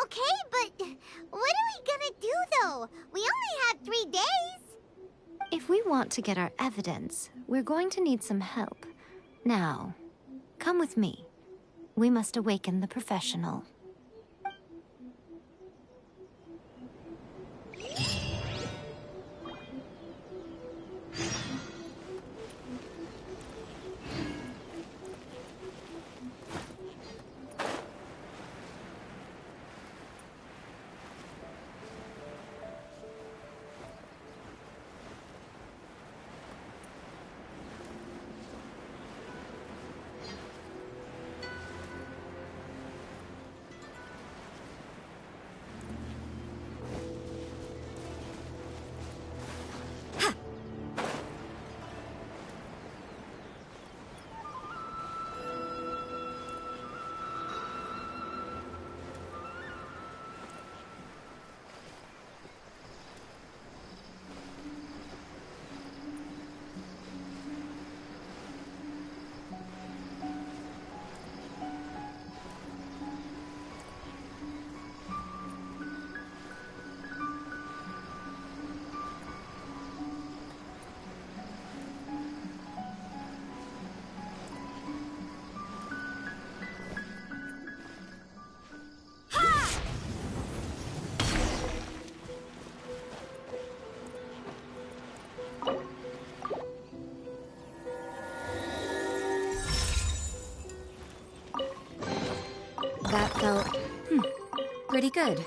Okay, but what are we gonna do, though? We only have 3 days. If we want to get our evidence, we're going to need some help. Now, come with me. We must awaken the professional. That felt, pretty good.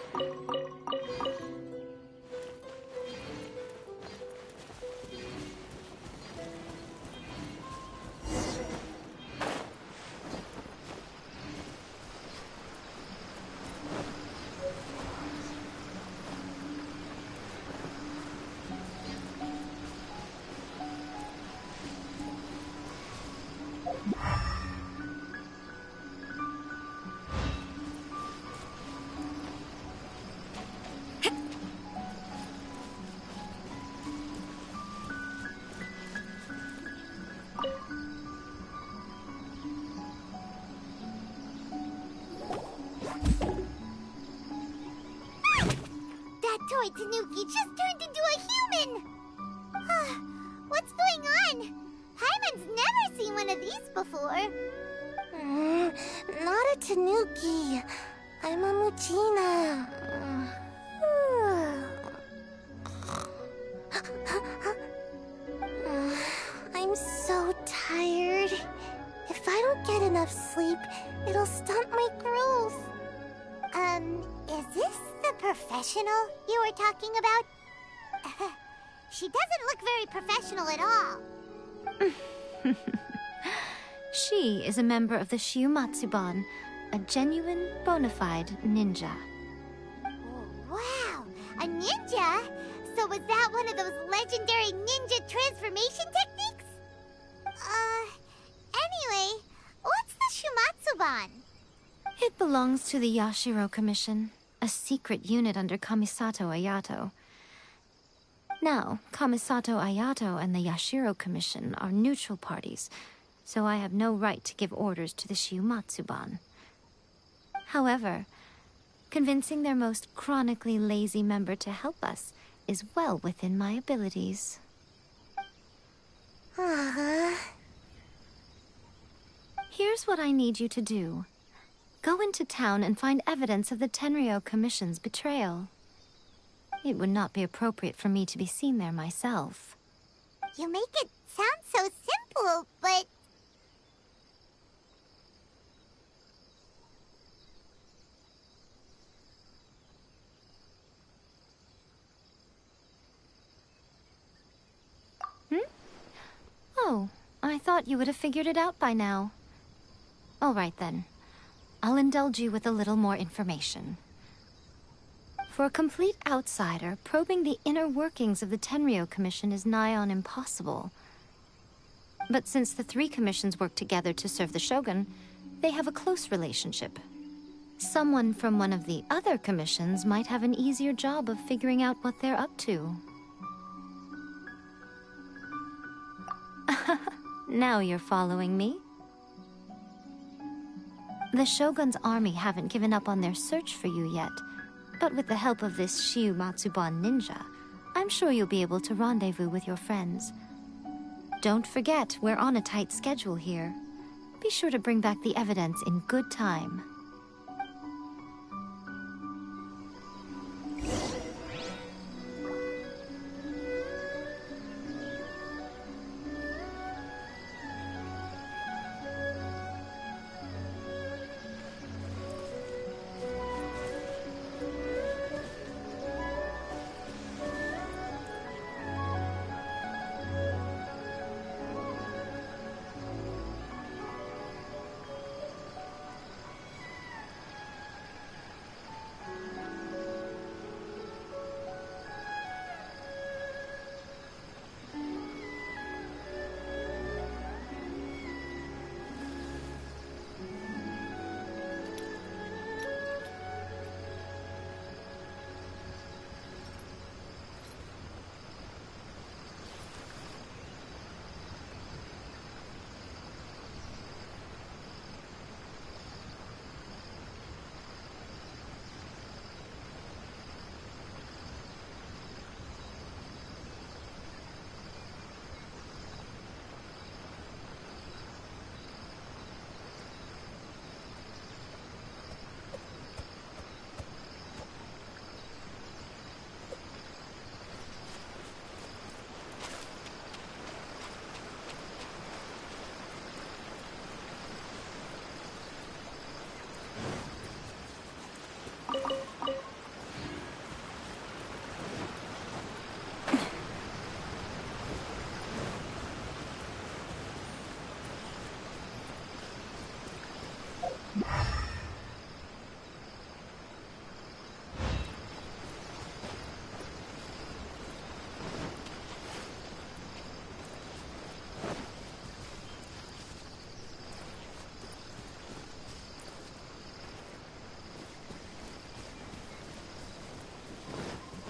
toy Tanuki just turned into a human! What's going on? Paimon's never seen one of these before. Not a Tanuki. I'm a Muchina. I'm so tired. If I don't get enough sleep, it'll stunt my growth. Is this the professional you were talking about? She doesn't look very professional at all. She is a member of the Shiumatsuban, a genuine, bona fide ninja. Oh, wow, a ninja? So was that one of those legendary ninja transformation techniques? Anyway, what's the Shiumatsuban? It belongs to the Yashiro Commission, a secret unit under Kamisato Ayato. Now, Kamisato Ayato and the Yashiro Commission are neutral parties, so I have no right to give orders to the Shiumatsuban. However, convincing their most chronically lazy member to help us is well within my abilities. Here's what I need you to do. Go into town and find evidence of the Tenryou Commission's betrayal. It would not be appropriate for me to be seen there myself. You make it sound so simple, but... Oh, I thought you would have figured it out by now. All right then. I'll indulge you with a little more information. For a complete outsider, probing the inner workings of the Tenryou Commission is nigh on impossible. But since the three commissions work together to serve the Shogun, they have a close relationship. Someone from one of the other commissions might have an easier job of figuring out what they're up to. Now you're following me. The Shogun's army haven't given up on their search for you yet, but with the help of this Shiumatsuban ninja, I'm sure you'll be able to rendezvous with your friends. Don't forget, we're on a tight schedule here. Be sure to bring back the evidence in good time.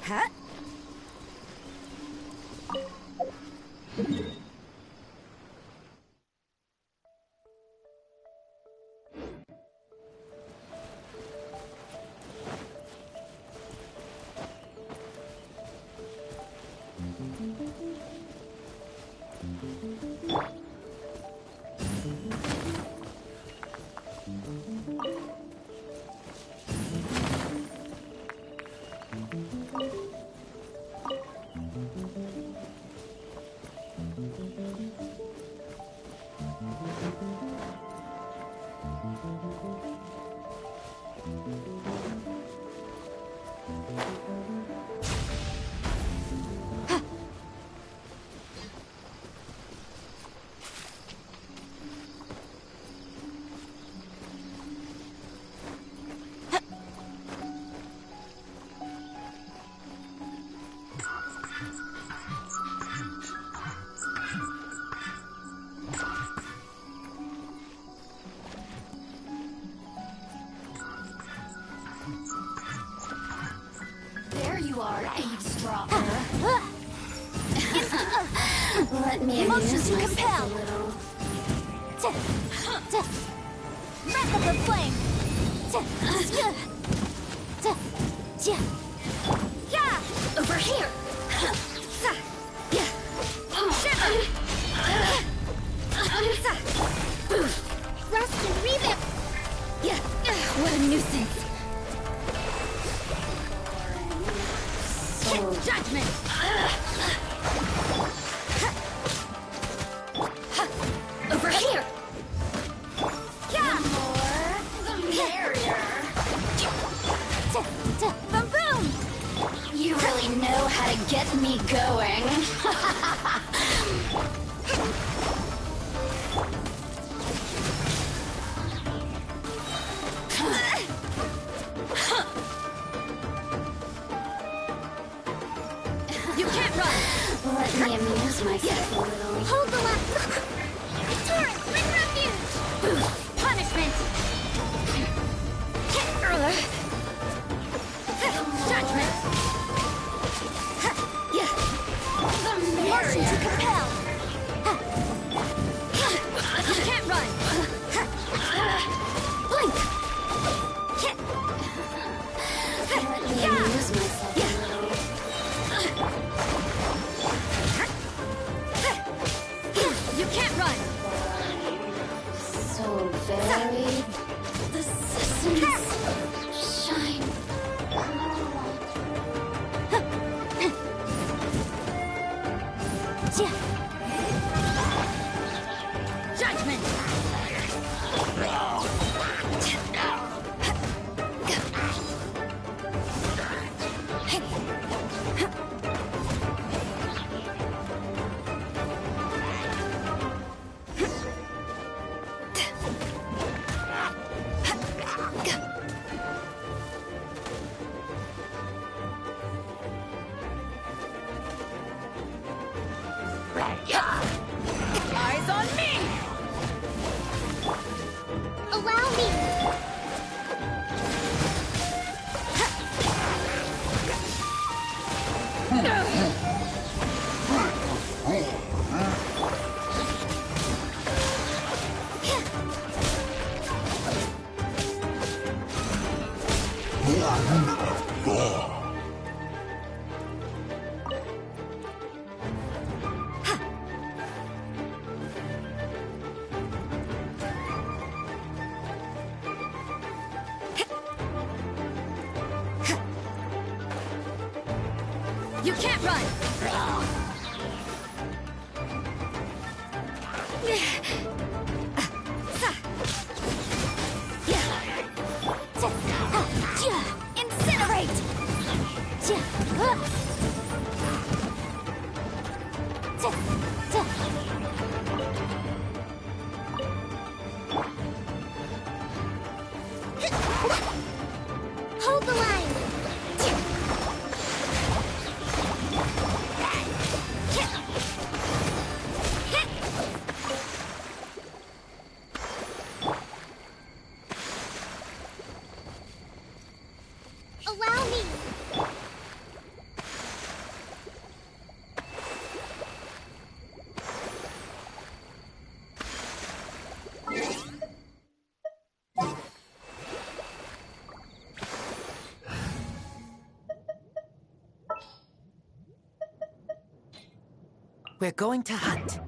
Huh? you are, eavesdropper. Let me amuse myself a little. Breath of the flame! Over here! Rust and revamp! What a nuisance! Judgment! Over here! The more, the merrier! Boom boom! You really know how to get me going. You can't run! Let me amuse myself a little. Hold the line! Torrent, bring refuge! Punishment! Judgment! Motion to compel! You can't run! Blink! Let me amuse myself a little. You can't run! So very... The systems shine. Judgment! Eyes on me! Allow me! You can't run! Incinerate! Hold the line! Allow me! We're going to hunt.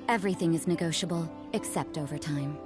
Everything is negotiable, except overtime.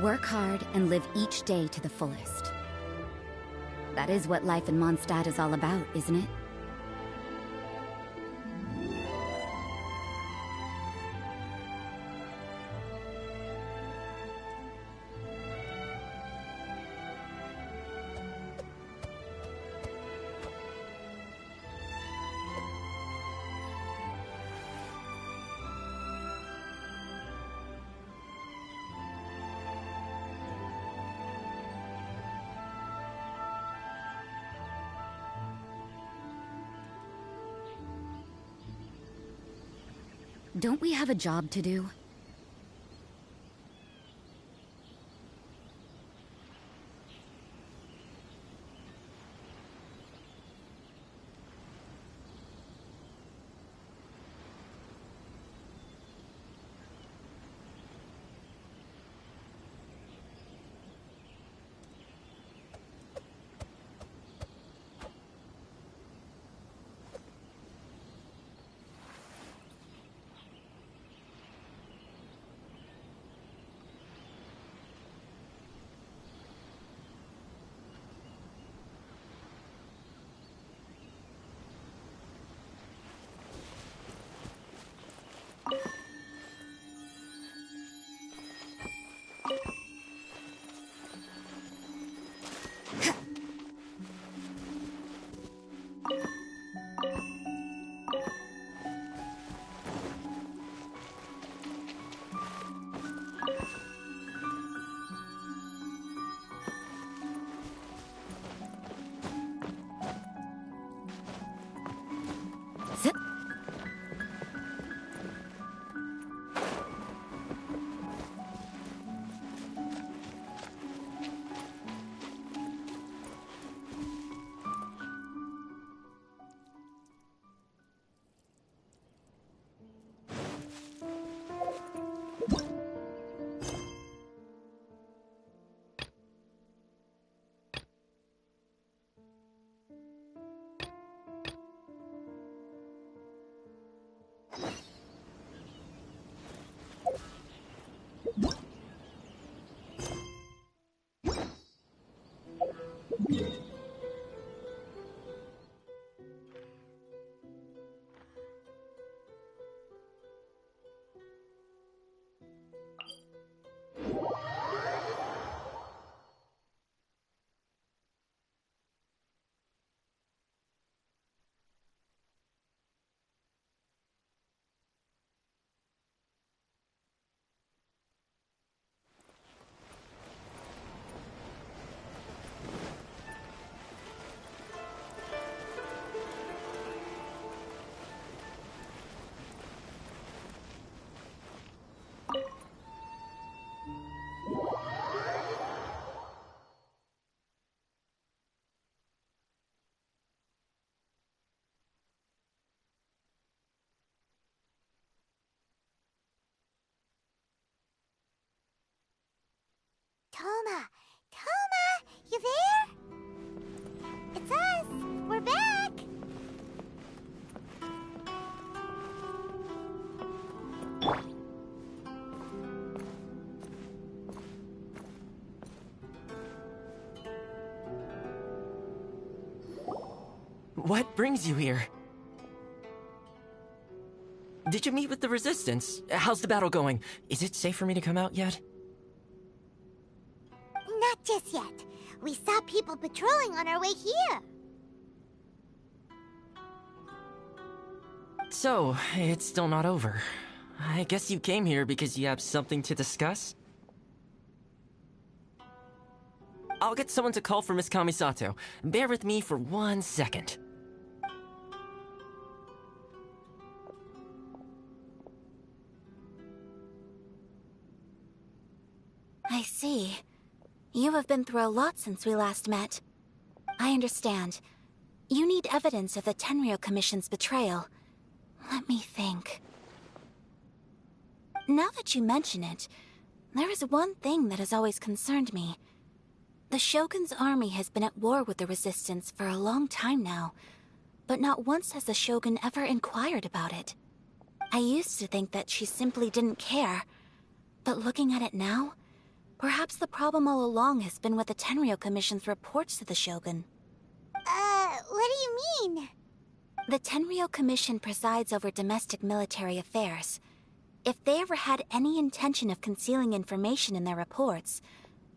Work hard and live each day to the fullest. That is what life in Mondstadt is all about, isn't it? Don't we have a job to do? Toma! Toma! You there? It's us! We're back! What brings you here? Did you meet with the Resistance? How's the battle going? Is it safe for me to come out yet? Not just yet. We saw people patrolling on our way here. So, it's still not over. I guess you came here because you have something to discuss? I'll get someone to call for Miss Kamisato. Bear with me for 1 second. I see. You have been through a lot since we last met. I understand. You need evidence of the Tenryou Commission's betrayal. Let me think. Now that you mention it, there is one thing that has always concerned me. The Shogun's army has been at war with the Resistance for a long time now, but not once has the Shogun ever inquired about it. I used to think that she simply didn't care, but looking at it now, perhaps the problem all along has been with the Tenryou Commission's reports to the Shogun. What do you mean? The Tenryou Commission presides over domestic military affairs. If they ever had any intention of concealing information in their reports,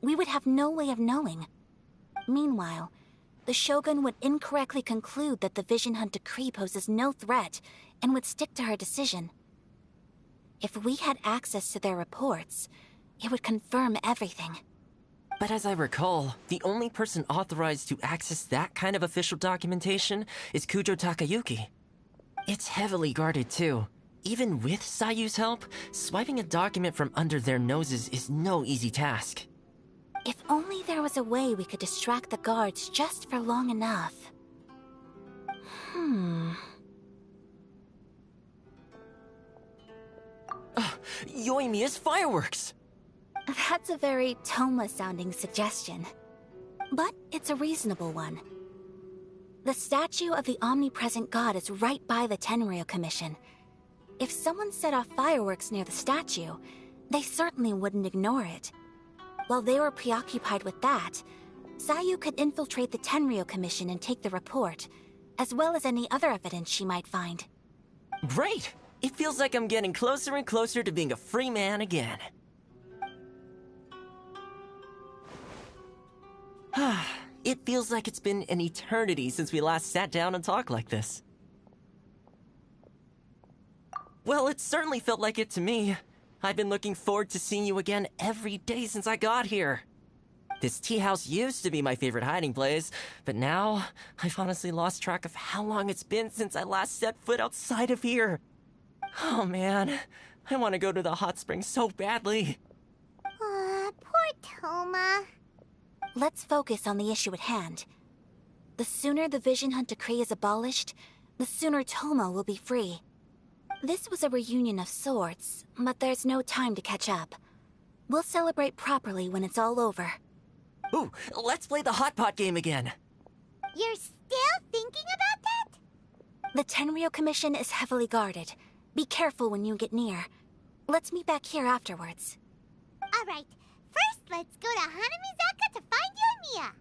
we would have no way of knowing. Meanwhile, the Shogun would incorrectly conclude that the Vision Hunt decree poses no threat and would stick to her decision. If we had access to their reports, it would confirm everything. But as I recall, the only person authorized to access that kind of official documentation is Kujo Takayuki. It's heavily guarded too. Even with Sayu's help, swiping a document from under their noses is no easy task. If only there was a way we could distract the guards just for long enough. Yoimiya's fireworks! That's a very Toma-sounding suggestion. But it's a reasonable one. The statue of the omnipresent god is right by the Tenryou Commission. If someone set off fireworks near the statue, they certainly wouldn't ignore it. While they were preoccupied with that, Sayu could infiltrate the Tenryou Commission and take the report, as well as any other evidence she might find. Great! It feels like I'm getting closer and closer to being a free man again. It feels like it's been an eternity since we last sat down and talked like this. Well, it certainly felt like it to me. I've been looking forward to seeing you again every day since I got here. This tea house used to be my favorite hiding place, but now I've honestly lost track of how long it's been since I last set foot outside of here. Oh man, I want to go to the hot springs so badly. Poor Toma. Let's focus on the issue at hand. The sooner the Vision Hunt decree is abolished, the sooner Toma will be free. This was a reunion of sorts, but there's no time to catch up. We'll celebrate properly when it's all over. Ooh, let's play the hot pot game again. You're still thinking about that? The Tenryou Commission is heavily guarded. Be careful when you get near. Let's meet back here afterwards. Alright, first let's go to Hanamizaka to find Yoimiya.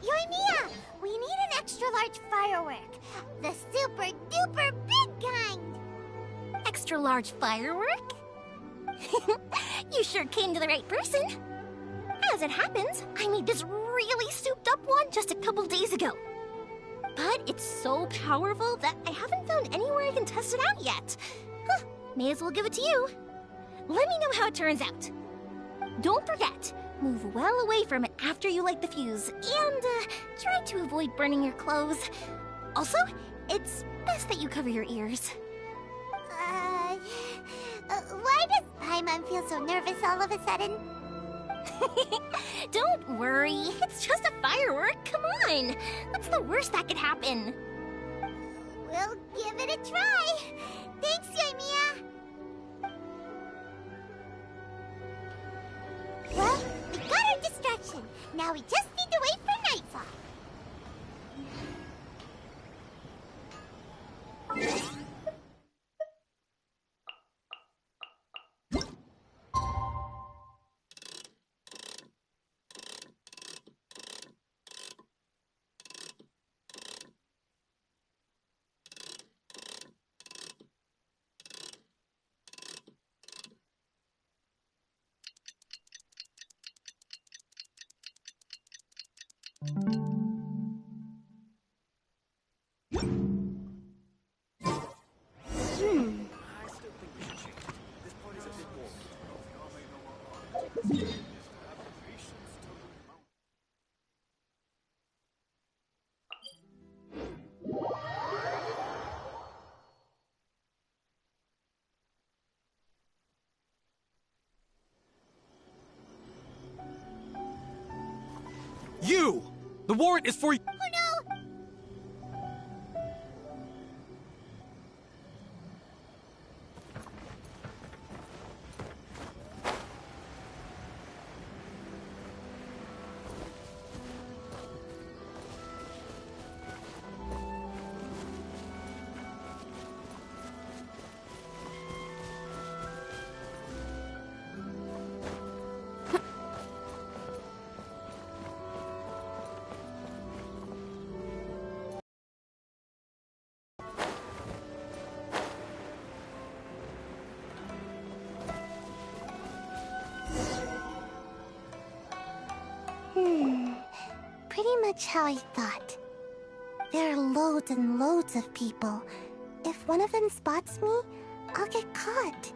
Yoimiya, we need an extra-large firework. The super-duper big kind. Extra-large firework? You sure came to the right person. As it happens, I made this really souped-up one just a couple days ago. But it's so powerful that I haven't found anywhere I can test it out yet. Huh, may as well give it to you. Let me know how it turns out. Don't forget, move well away from it after you light the fuse, and try to avoid burning your clothes. Also, it's best that you cover your ears. Why does Paimon feel so nervous all of a sudden? Don't worry, it's just a firework, come on! What's the worst that could happen? We'll give it a try. Thanks, Yoimiya. Well, we got our distraction. Now we just need to wait for nightfall. You! The warrant is for you. Oh no! Pretty much how I thought. There are loads and loads of people. If one of them spots me, I'll get caught.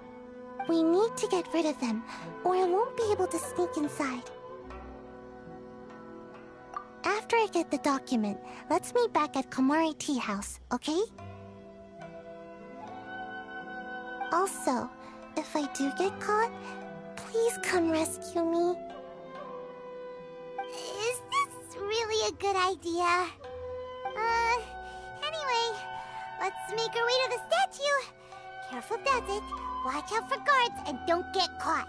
We need to get rid of them, or I won't be able to sneak inside. After I get the document, let's meet back at Komari Tea House, okay? Also, if I do get caught, please come rescue me. Is this really a good idea? Anyway, let's make our way to the statue. Careful does it. Watch out for guards and don't get caught.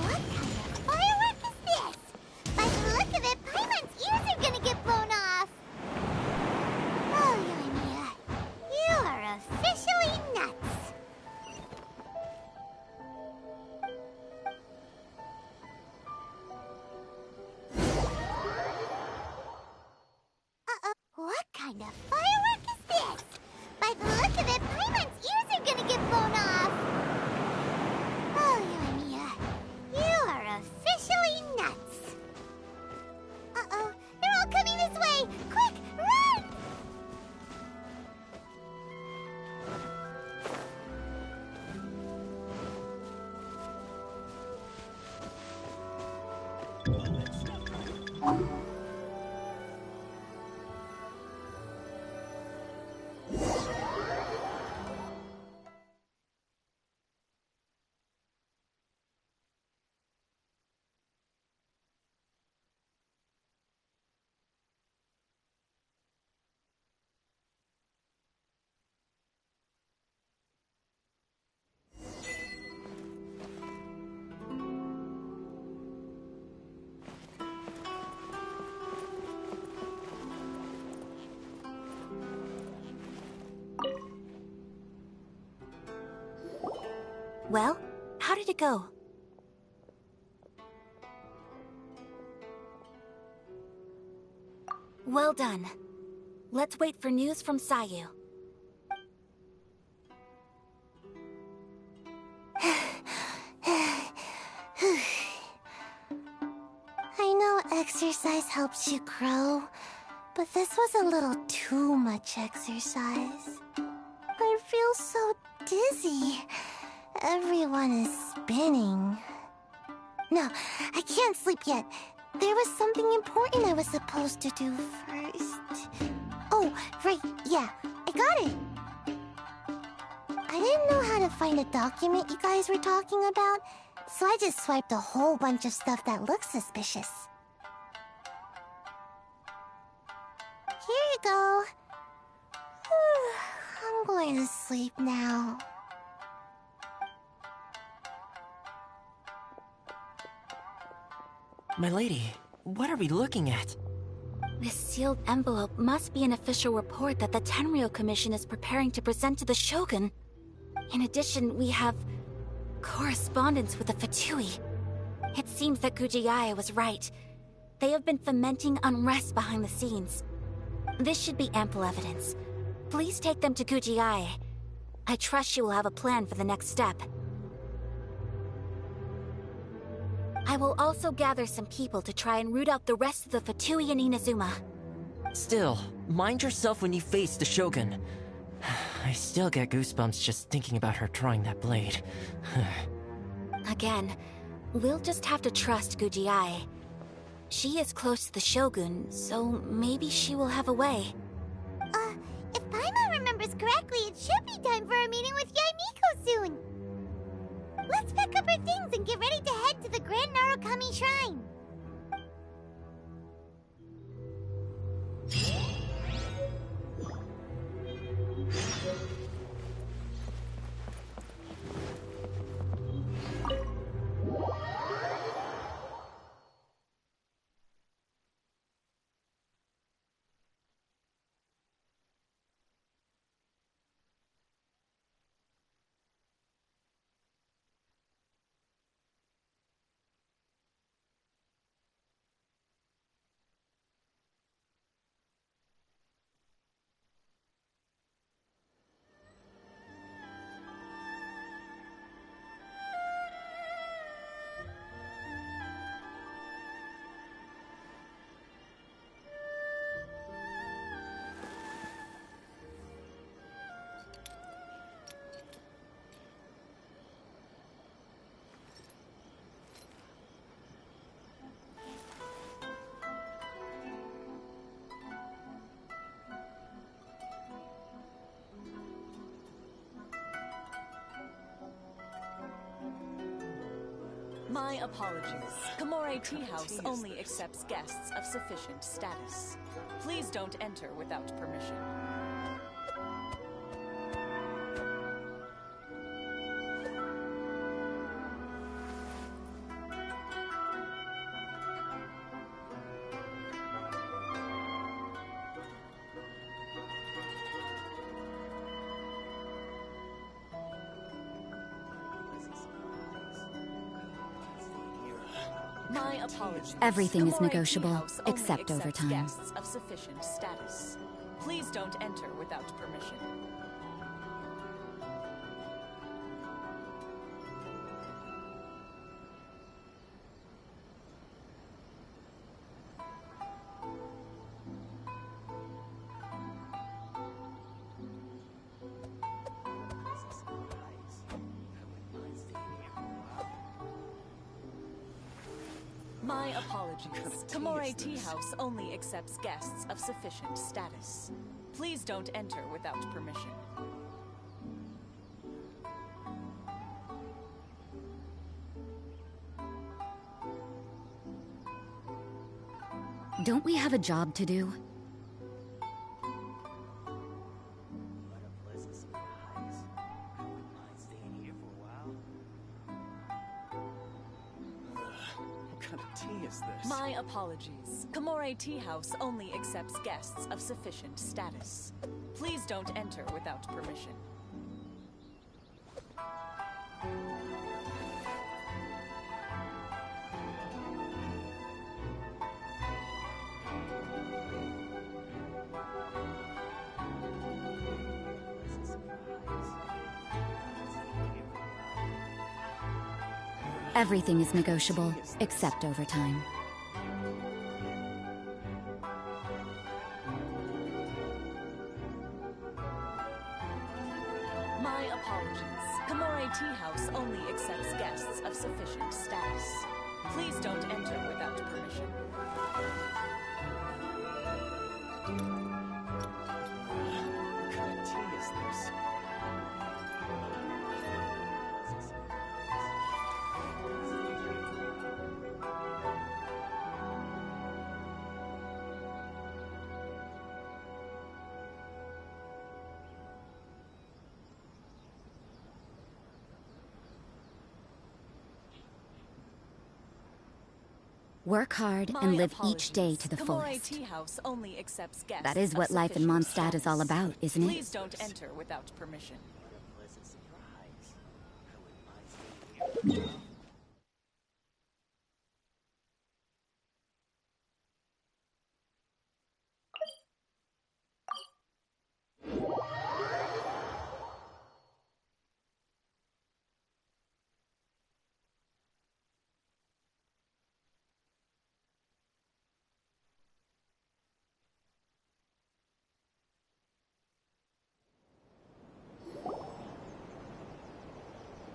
What kind of firework is this? But Well, how did it go? Well done. Let's wait for news from Sayu. I know exercise helps you grow, but this was a little too much exercise. I feel so dizzy. Everyone is spinning. No, I can't sleep yet. There was something important I was supposed to do first. Oh, right, yeah, I got it. I didn't know how to find a document you guys were talking about, so I just swiped a whole bunch of stuff that looks suspicious. Here you go. I'm going to sleep now. My lady, what are we looking at? This sealed envelope must be an official report that the Tenryou Commission is preparing to present to the Shogun. In addition, we have correspondence with the Fatui. It seems that Gujiaya was right. They have been fomenting unrest behind the scenes. This should be ample evidence. Please take them to Gujiaya. I trust she will have a plan for the next step. I will also gather some people to try and root out the rest of the Fatui in Inazuma. Still, mind yourself when you face the Shogun. I still get goosebumps just thinking about her drawing that blade. Again, we'll just have to trust Gujiai. She is close to the Shogun, so maybe she will have a way. If Paimon remembers correctly, it should be time for a meeting with Yaimiko soon. Let's pack up our things and get ready to head to the Grand Narukami Shrine. My apologies. Komore Tea House only accepts guests of sufficient status. Please don't enter without permission. My apologies. Everything is Komore negotiable, Tea House only except accepts overtime. Guests of sufficient status. Please don't enter without permission. My apologies. Komore Tea House only accepts guests of sufficient status. Please don't enter without permission. Don't we have a job to do? What kind of tea is this? My apologies. Komore Tea House only accepts guests of sufficient status. Please don't enter without permission. Everything is negotiable, except overtime. My apologies. Komore Tea House only accepts guests of sufficient status. Please don't enter without permission. What kind of tea is this? Work hard and live each day to the Komore fullest. Tea House only accepts guests That is of what life in sufficient Mondstadt is all about, isn't it? Please don't enter without permission.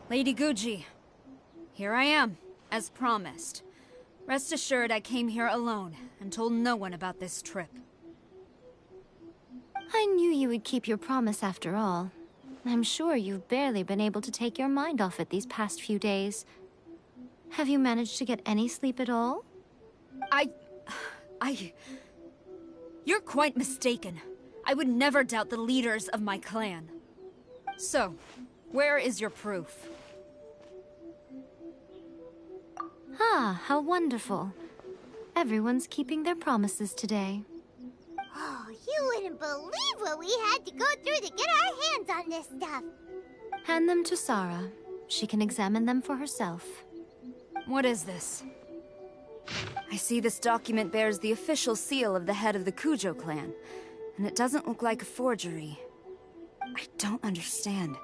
Lady Guji, here I am, as promised. Rest assured I came here alone and told no one about this trip. I knew you would keep your promise after all. I'm sure you've barely been able to take your mind off it these past few days. Have you managed to get any sleep at all? You're quite mistaken. I would never doubt the leaders of my clan. So, where is your proof? Ah, how wonderful. Everyone's keeping their promises today. Oh, you wouldn't believe what we had to go through to get our hands on this stuff. Hand them to Sarah. She can examine them for herself. What is this? I see this document bears the official seal of the head of the Kujo clan, and it doesn't look like a forgery. I don't understand.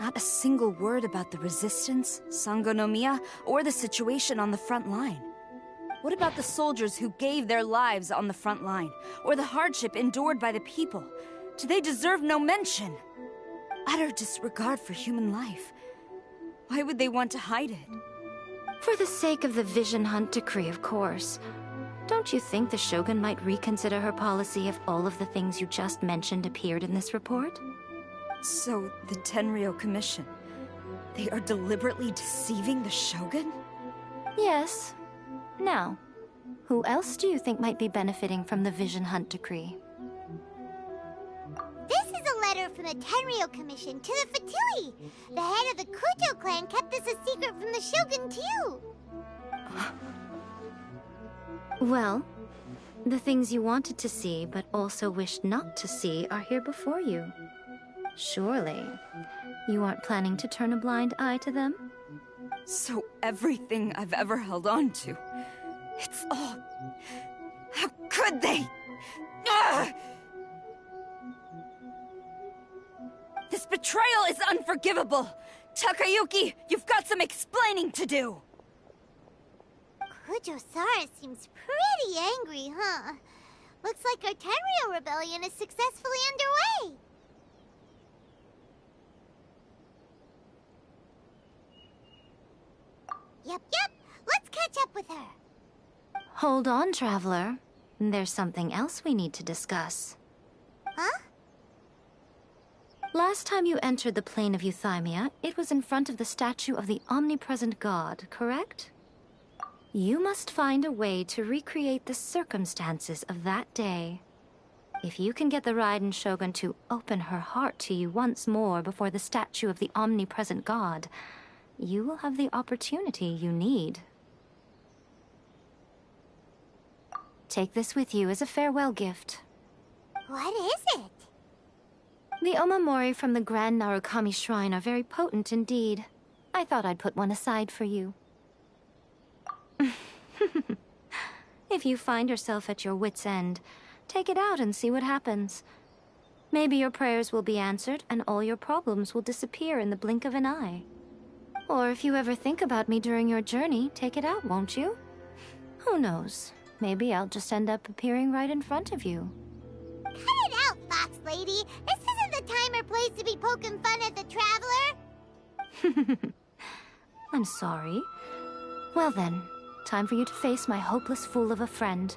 Not a single word about the resistance, Sangonomiya, or the situation on the front line. What about the soldiers who gave their lives on the front line, or the hardship endured by the people? Do they deserve no mention? Utter disregard for human life. Why would they want to hide it? For the sake of the Vision Hunt decree, of course. Don't you think the Shogun might reconsider her policy if all of the things you just mentioned appeared in this report? So, the Tenryou Commission, they are deliberately deceiving the Shogun? Yes. Now, who else do you think might be benefiting from the Vision Hunt decree? This is a letter from the Tenryou Commission to the Fatui. The head of the Kujo clan kept this a secret from the Shogun, too. Well, the things you wanted to see but also wished not to see are here before you. Surely, you aren't planning to turn a blind eye to them? So everything I've ever held on to, it's all... How could they? Ugh! This betrayal is unforgivable! Takayuki, you've got some explaining to do! Kujo-Sara seems pretty angry, huh? Looks like our Tenryou rebellion is successfully underway. Yep. Let's catch up with her. Hold on, Traveler. There's something else we need to discuss. Huh? Last time you entered the plane of Euthymia, it was in front of the statue of the omnipresent god, correct? You must find a way to recreate the circumstances of that day. If you can get the Raiden Shogun to open her heart to you once more before the statue of the omnipresent god, you will have the opportunity you need. Take this with you as a farewell gift. What is it? The Omamori from the Grand Narukami Shrine are very potent indeed. I thought I'd put one aside for you. If you find yourself at your wit's end, take it out and see what happens. Maybe your prayers will be answered and all your problems will disappear in the blink of an eye. Or if you ever think about me during your journey, take it out, won't you? Who knows? Maybe I'll just end up appearing right in front of you. Cut it out, Fox Lady! This isn't the time or place to be poking fun at the Traveler! I'm sorry. Well then, time for you to face my hopeless fool of a friend.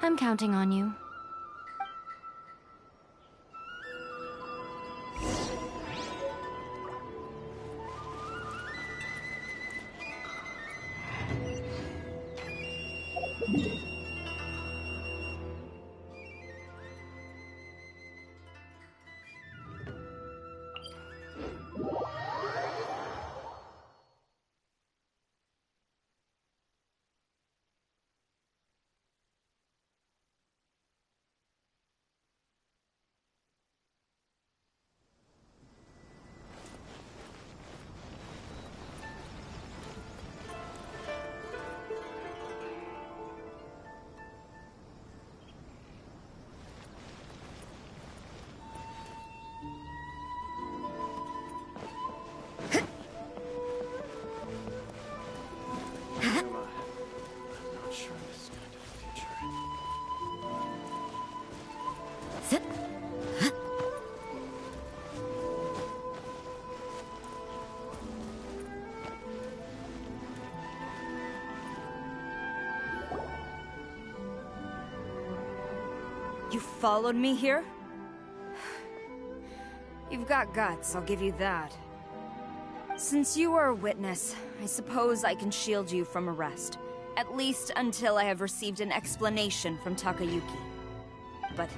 I'm counting on you. You followed me here? You've got guts, I'll give you that. Since you are a witness, I suppose I can shield you from arrest. At least until I have received an explanation from Takayuki. But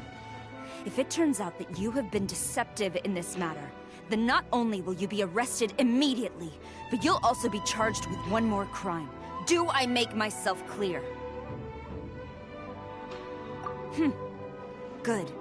if it turns out that you have been deceptive in this matter, then not only will you be arrested immediately, but you'll also be charged with one more crime. Do I make myself clear? Good.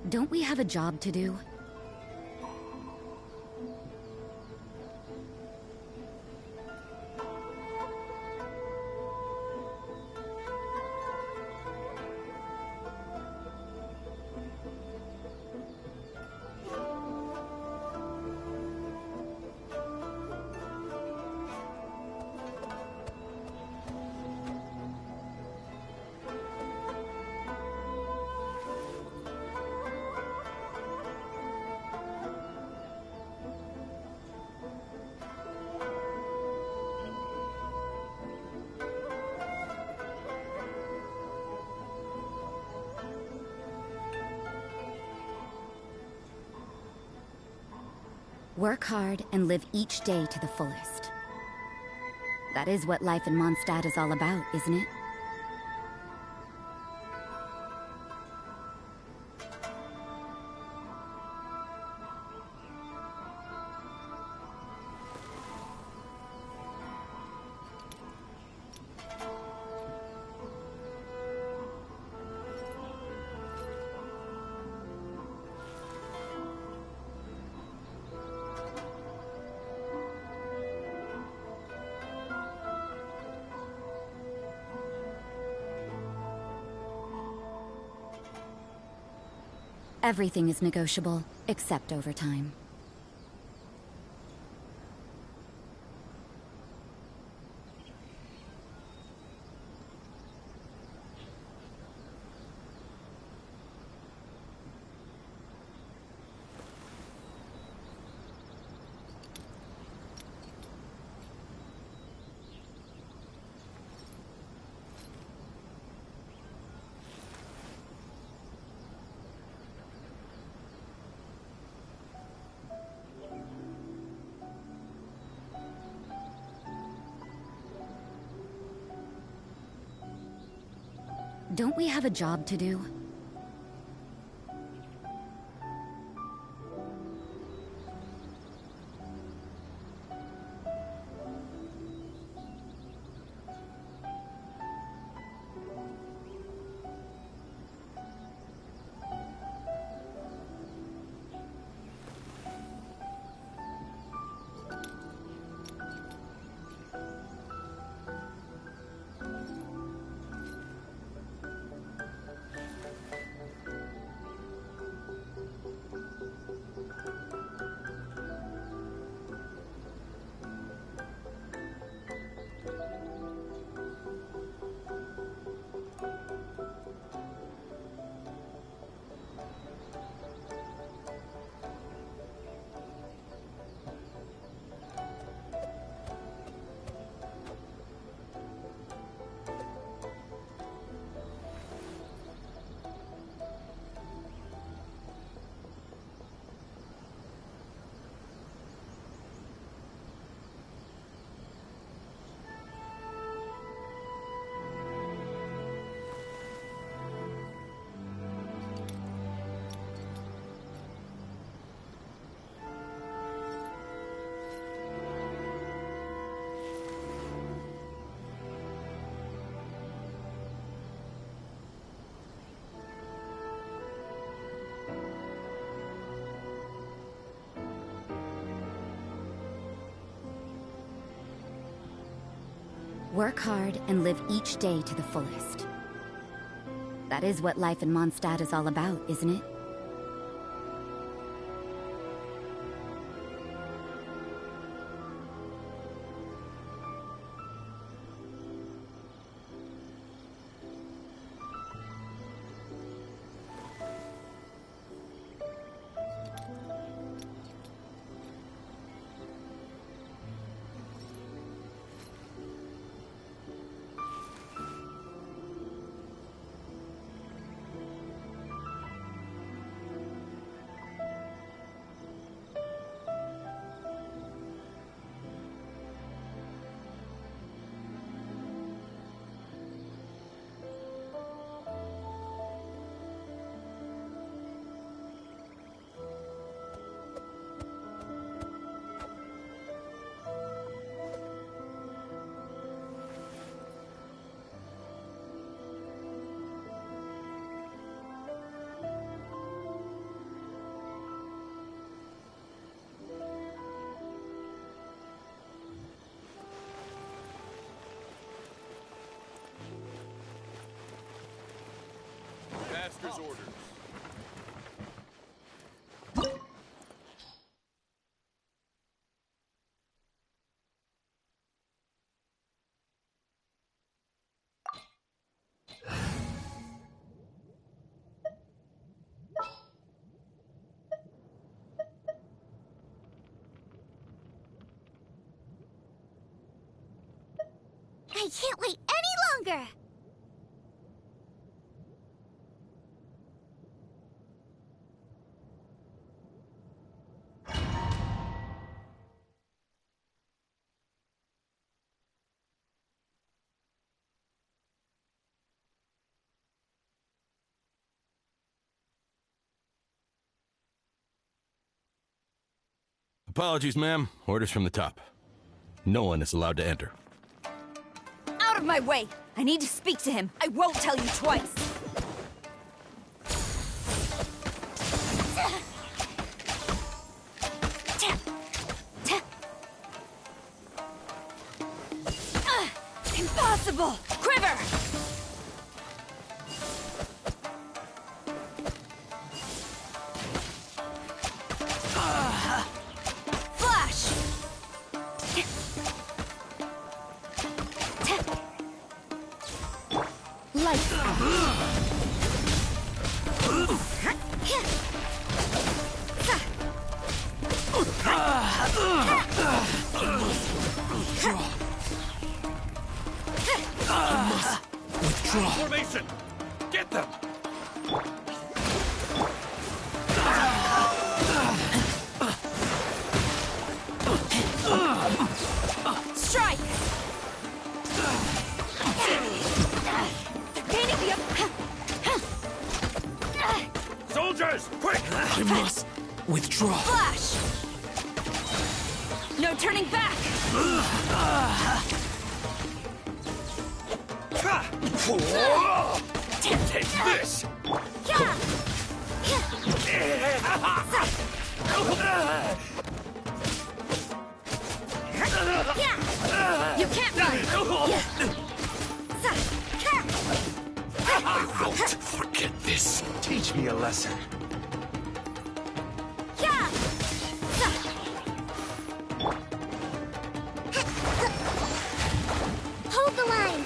Don't we have a job to do? Work hard and live each day to the fullest. That is what life in Mondstadt is all about, isn't it? Everything is negotiable, except overtime. Don't we have a job to do? Work hard and live each day to the fullest. That is what life in Mondstadt is all about, isn't it? Master's orders. I can't wait any longer! Apologies, ma'am. Orders from the top. No one is allowed to enter. Out of my way! I need to speak to him. I won't tell you twice. Impossible! Quiver! Flash! Lights Withdraw. Formation! Get them! Strike! They're gaining the Soldiers, quick! I must withdraw. Flash! No turning back! Take this! You can't run! I won't forget this. Teach me a lesson. Hold the line.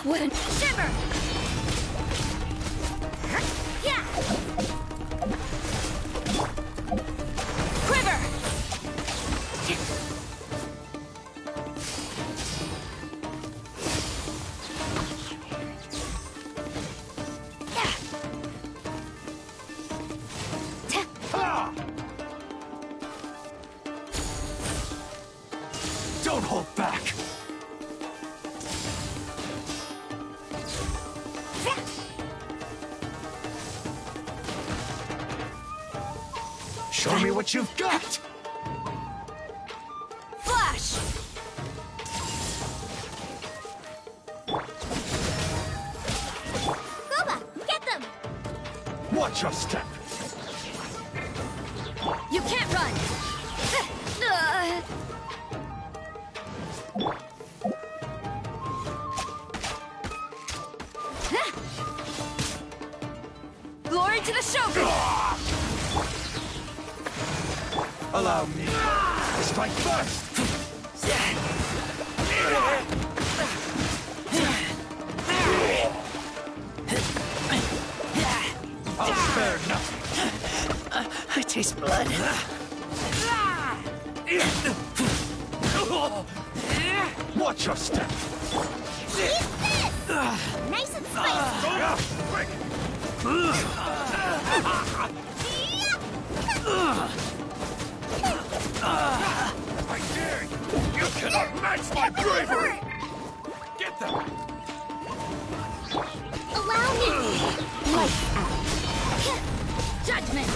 What a shiver! Quiver! Don't hold back. Show me what you've got! Flash! Goba, get them! Watch your step! You can't run! Glory to the Shogun! Allow me. Strike first! I'll spare nothing. I taste blood. Watch your step! Nice and spicy! Quick! I dare you! You cannot match my bravery! Get them! Allow me! Lights out! Judgment!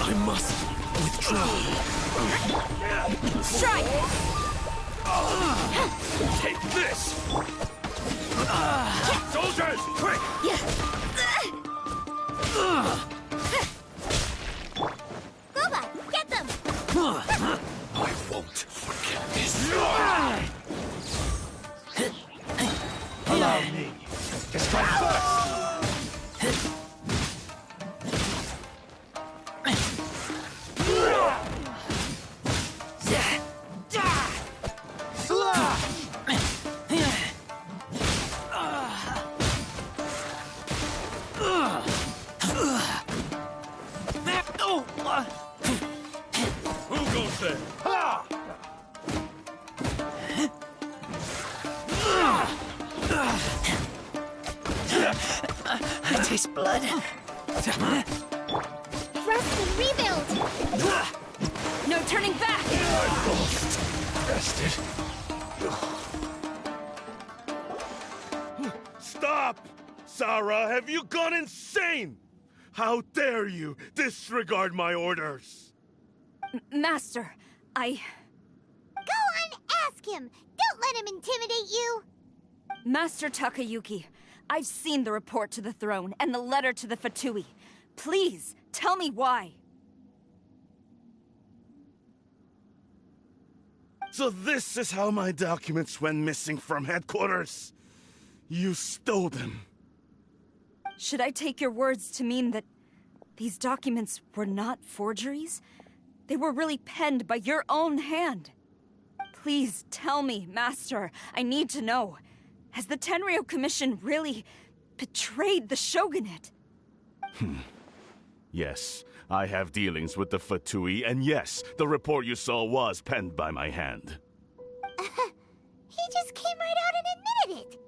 I must withdraw. Strike! Take this! Soldiers, quick! Goba, get them! I won't forget this. Allow me to strike first. Who goes there? Ha! I taste blood. Rest and rebuild! No turning back! I'm lost. Rested. Stop! Sarah, have you gone insane? How dare you disregard my orders? Master, Go on, ask him! Don't let him intimidate you! Master Takayuki, I've seen the report to the throne and the letter to the Fatui. Please, tell me why. So this is how my documents went missing from headquarters. You stole them. Should I take your words to mean that these documents were not forgeries? They were really penned by your own hand. Please tell me, Master. I need to know. Has the Tenryo Commission really betrayed the Shogunate? Yes, I have dealings with the Fatui, and yes, the report you saw was penned by my hand. He just came right out and admitted it!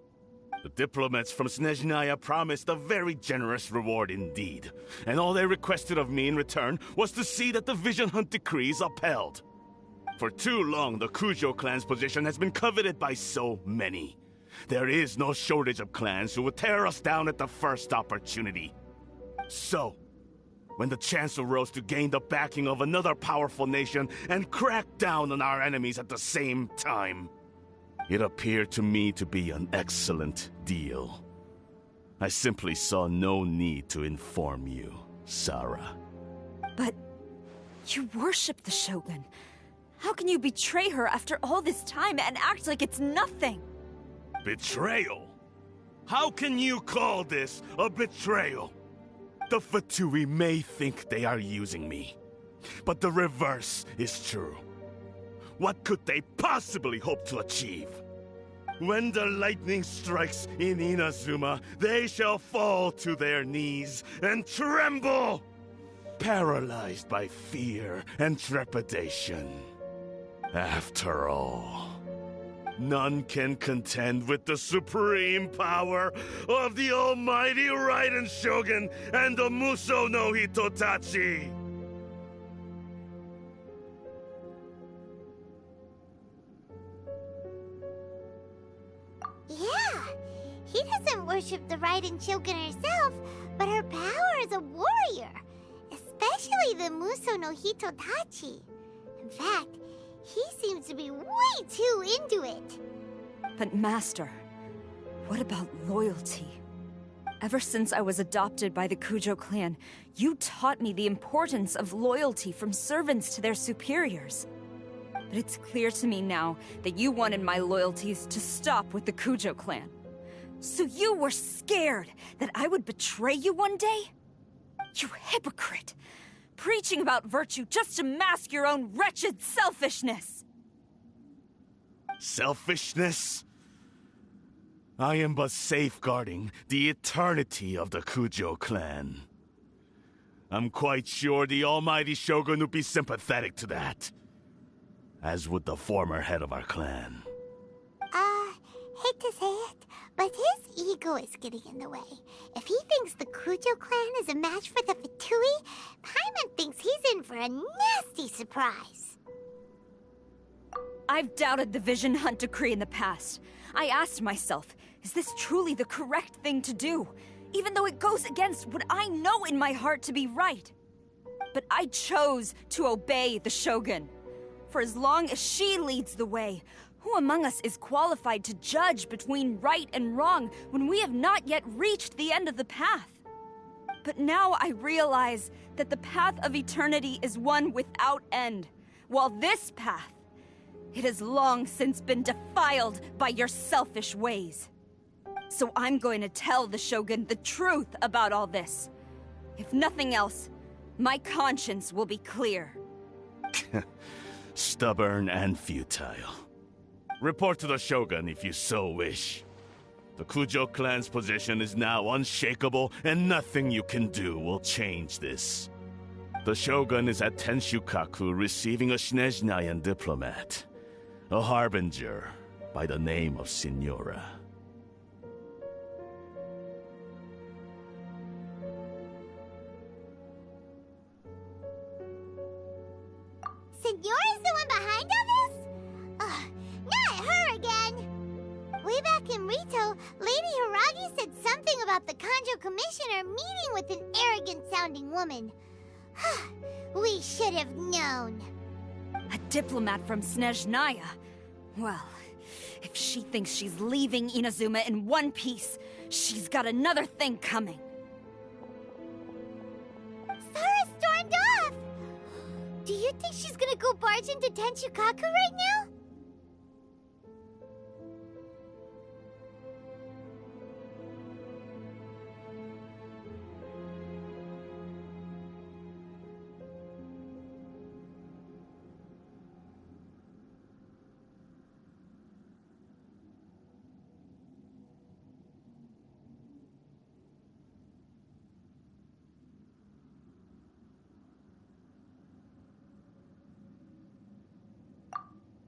The diplomats from Snezhnaya promised a very generous reward indeed, and all they requested of me in return was to see that the Vision Hunt decree is upheld. For too long, the Kujo clan's position has been coveted by so many. There is no shortage of clans who would tear us down at the first opportunity. So, when the chance arose to gain the backing of another powerful nation and crack down on our enemies at the same time, it appeared to me to be an excellent deal. I simply saw no need to inform you, Sarah. But you worship the Shogun. How can you betray her after all this time and act like it's nothing? Betrayal? How can you call this a betrayal? The Fatui may think they are using me, but the reverse is true. What could they possibly hope to achieve? When the lightning strikes in Inazuma, they shall fall to their knees and tremble, paralyzed by fear and trepidation. After all, none can contend with the supreme power of the almighty Raiden Shogun and the Muso no Hitotachi! Yeah, he doesn't worship the Raiden Shogun herself, but her power as a warrior, especially the Muso no Hitotachi. In fact, he seems to be way too into it. But Master, what about loyalty? Ever since I was adopted by the Kujo clan, you taught me the importance of loyalty from servants to their superiors. But it's clear to me now that you wanted my loyalties to stop with the Kujo clan. So you were scared that I would betray you one day? You hypocrite! Preaching about virtue just to mask your own wretched selfishness! Selfishness? I am but safeguarding the eternity of the Kujo clan. I'm quite sure the almighty Shogun would be sympathetic to that. As would the former head of our clan. Hate to say it, but his ego is getting in the way. If he thinks the Kujo clan is a match for the Fatui, Paimon thinks he's in for a nasty surprise. I've doubted the Vision Hunt decree in the past. I asked myself, is this truly the correct thing to do? Even though it goes against what I know in my heart to be right. But I chose to obey the Shogun. For as long as she leads the way, who among us is qualified to judge between right and wrong when we have not yet reached the end of the path? But now I realize that the path of eternity is one without end, while this path, it has long since been defiled by your selfish ways. So I'm going to tell the Shogun the truth about all this. If nothing else, my conscience will be clear. Stubborn and futile. Report to the Shogun if you so wish. The Kujo clan's position is now unshakable, and nothing you can do will change this. The Shogun is at Tenshukaku receiving a Snezhnayan diplomat, a harbinger by the name of Signora. Signora's the one behind all this? Ugh, not her again! Way back in Rito, Lady Hiragi said something something about the Kanjo Commissioner meeting with an arrogant-sounding woman. We should have known. A diplomat from Snezhnaya. Well, if she thinks she's leaving Inazuma in one piece, she's got another thing coming. Sara stormed off! Do you think she's gonna go barge into Tenchukaku right now?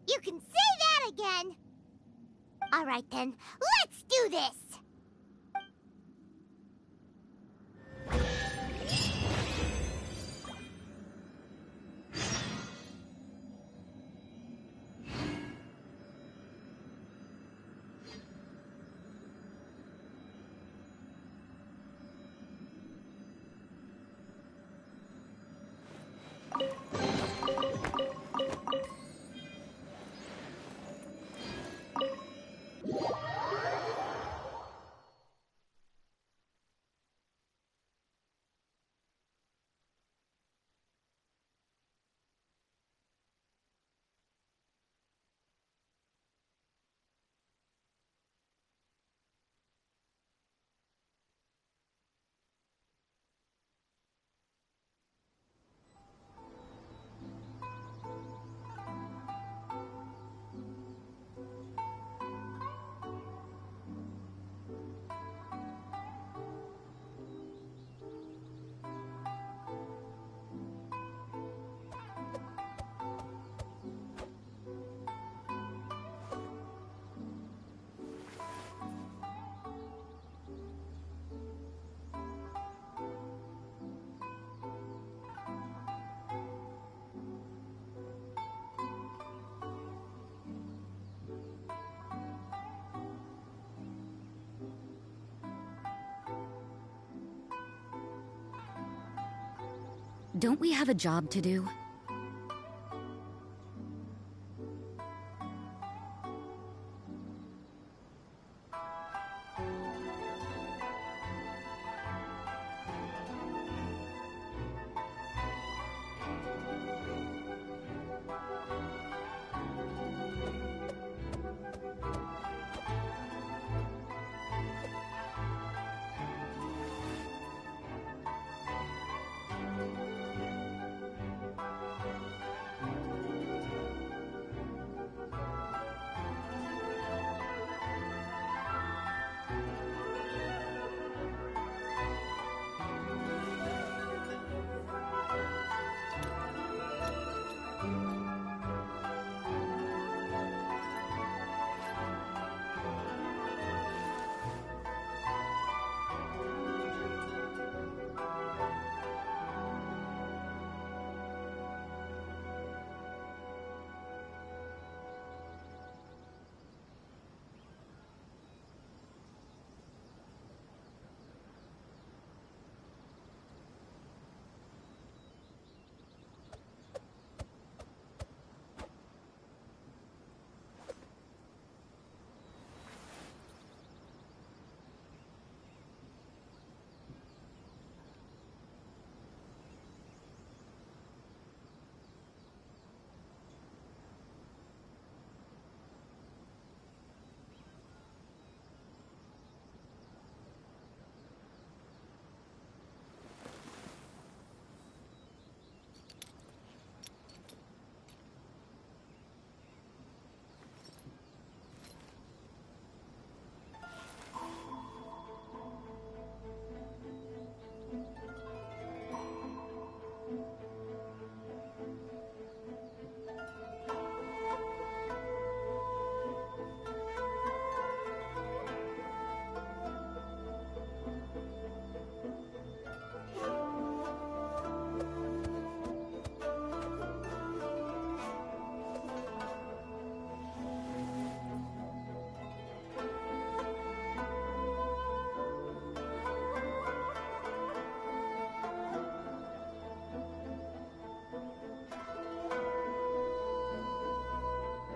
You can say that again! Alright then, let's do this! Don't we have a job to do?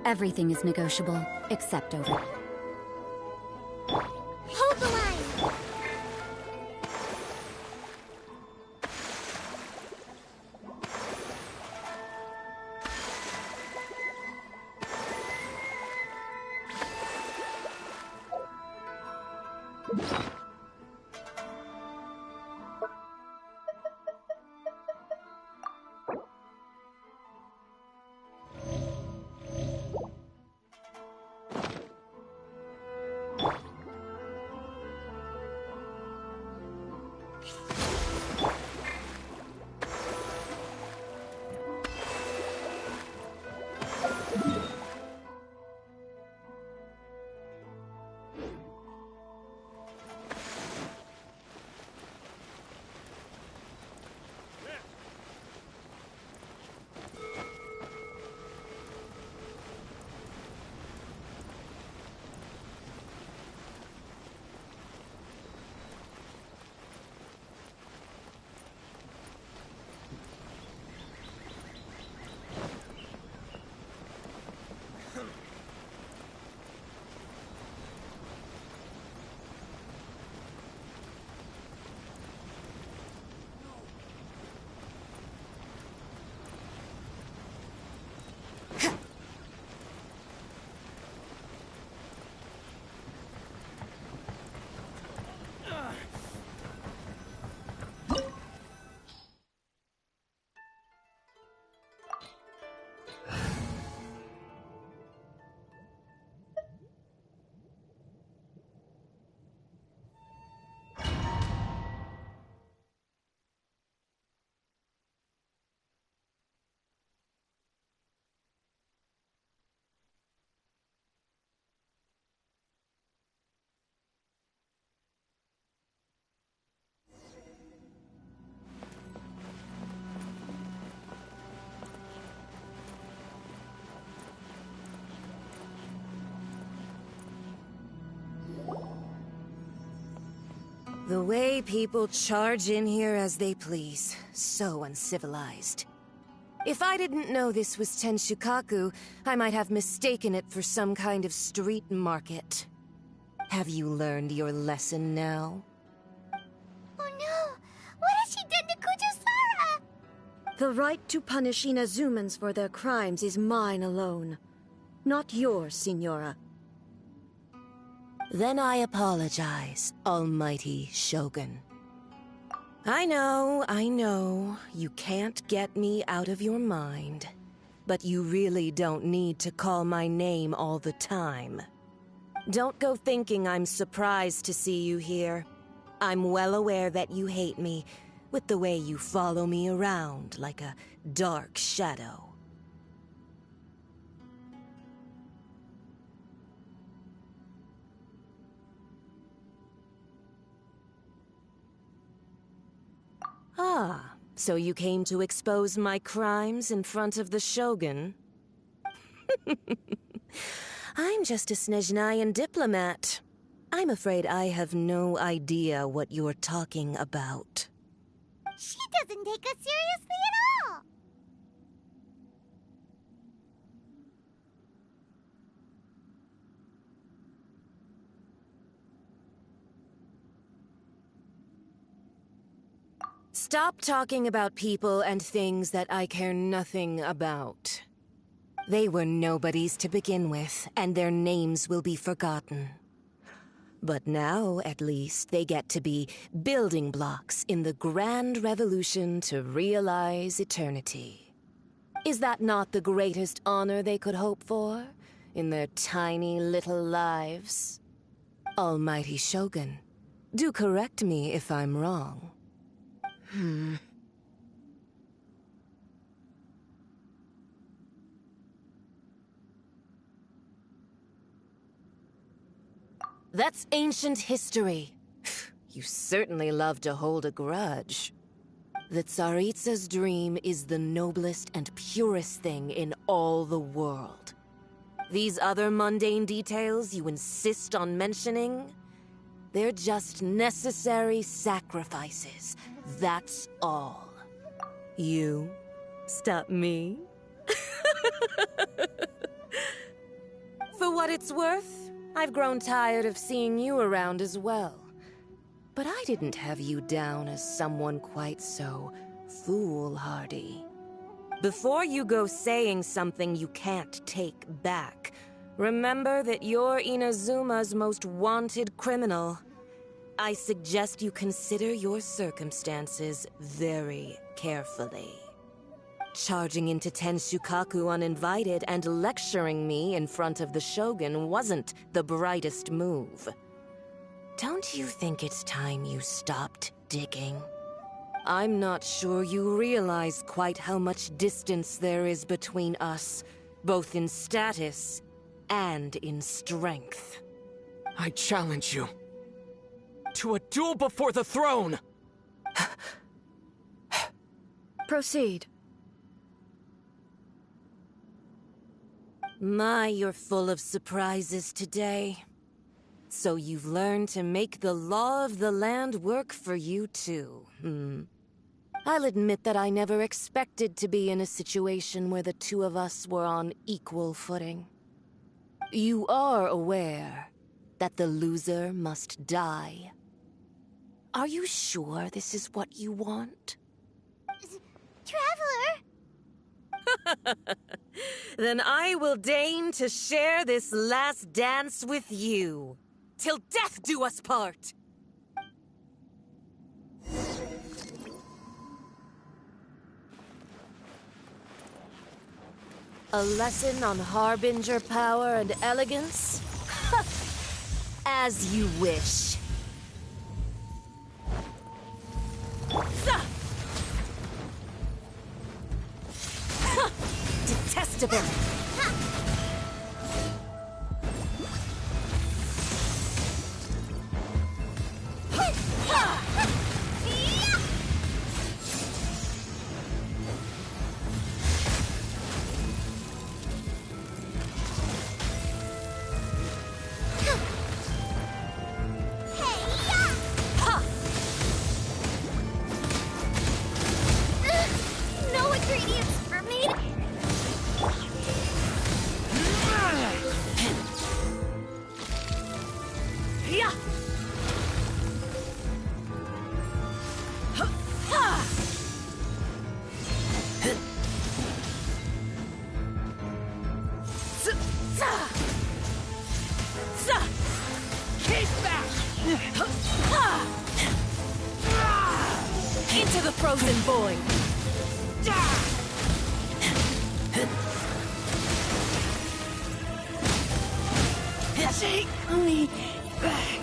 Everything is negotiable, except over. Hold the line! The way people charge in here as they please. So uncivilized. If I didn't know this was Tenshukaku, I might have mistaken it for some kind of street market. Have you learned your lesson now? Oh no! What has she done to Kujusara? The right to punish Inazumans for their crimes is mine alone. Not yours, Signora. Then I apologize, Almighty Shogun. I know, you can't get me out of your mind. But you really don't need to call my name all the time. Don't go thinking I'm surprised to see you here. I'm well aware that you hate me, with the way you follow me around like a dark shadow. Ah, so you came to expose my crimes in front of the Shogun? I'm just a Snezhnayan diplomat. I'm afraid I have no idea what you're talking about. She doesn't take us seriously at all! Stop talking about people and things that I care nothing about. They were nobodies to begin with, and their names will be forgotten. But now, at least, they get to be building blocks in the grand revolution to realize eternity. Is that not the greatest honor they could hope for in their tiny little lives? Almighty Shogun, do correct me if I'm wrong. That's ancient history. You certainly love to hold a grudge. The Tsaritsa's dream is the noblest and purest thing in all the world. These other mundane details you insist on mentioning, they're just necessary sacrifices. That's all. You stop me? For what it's worth, I've grown tired of seeing you around as well. But I didn't have you down as someone quite so foolhardy. Before you go saying something you can't take back, remember that you're Inazuma's most wanted criminal. I suggest you consider your circumstances very carefully. Charging into Tenshukaku uninvited and lecturing me in front of the Shogun wasn't the brightest move. Don't you think it's time you stopped digging? I'm not sure you realize quite how much distance there is between us, both in status and in strength. I challenge you to a duel before the throne! Proceed. My, you're full of surprises today. So you've learned to make the law of the land work for you too, I'll admit that I never expected to be in a situation where the two of us were on equal footing. You are aware that the loser must die. Are you sure this is what you want? Traveler! Then I will deign to share this last dance with you. Till death do us part! A lesson on Harbinger power and elegance? As you wish. Detestable! No ingredients for me. Into the frozen void! Take me back.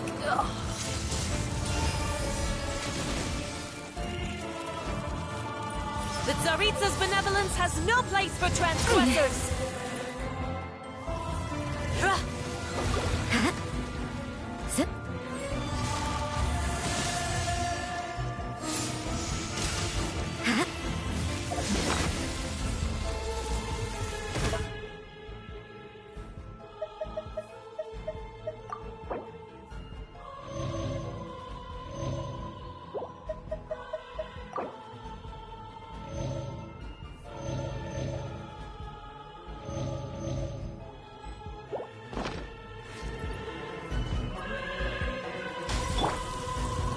The Tsaritsa's benevolence has no place for transgressors!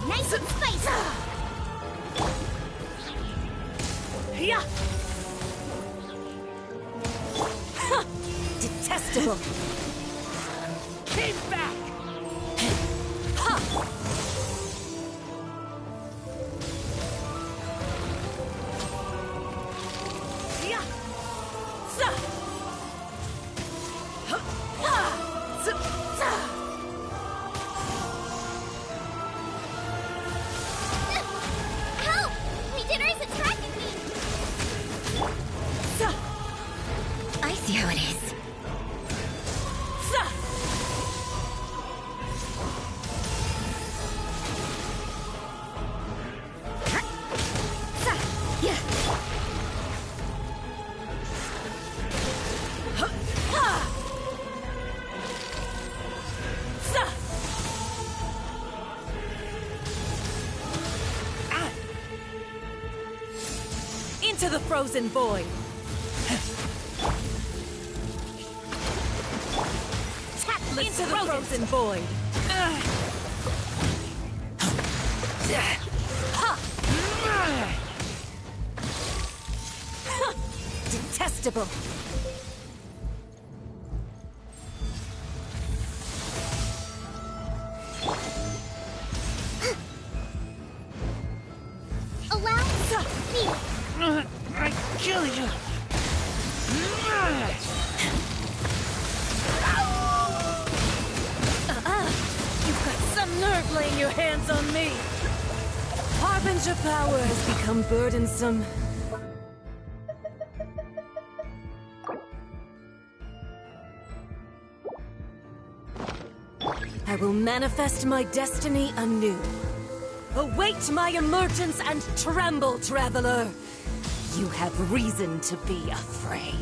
Nice and spicy. Detestable! Keep back! Help! Regener is attacking me. I see how it is. Into the frozen void! into the frozen void! Detestable! Allow me! I kill you! You've got some nerve laying your hands on me! Harbinger power has become burdensome. I will manifest my destiny anew. Await my emergence and tremble, traveler! You have reason to be afraid.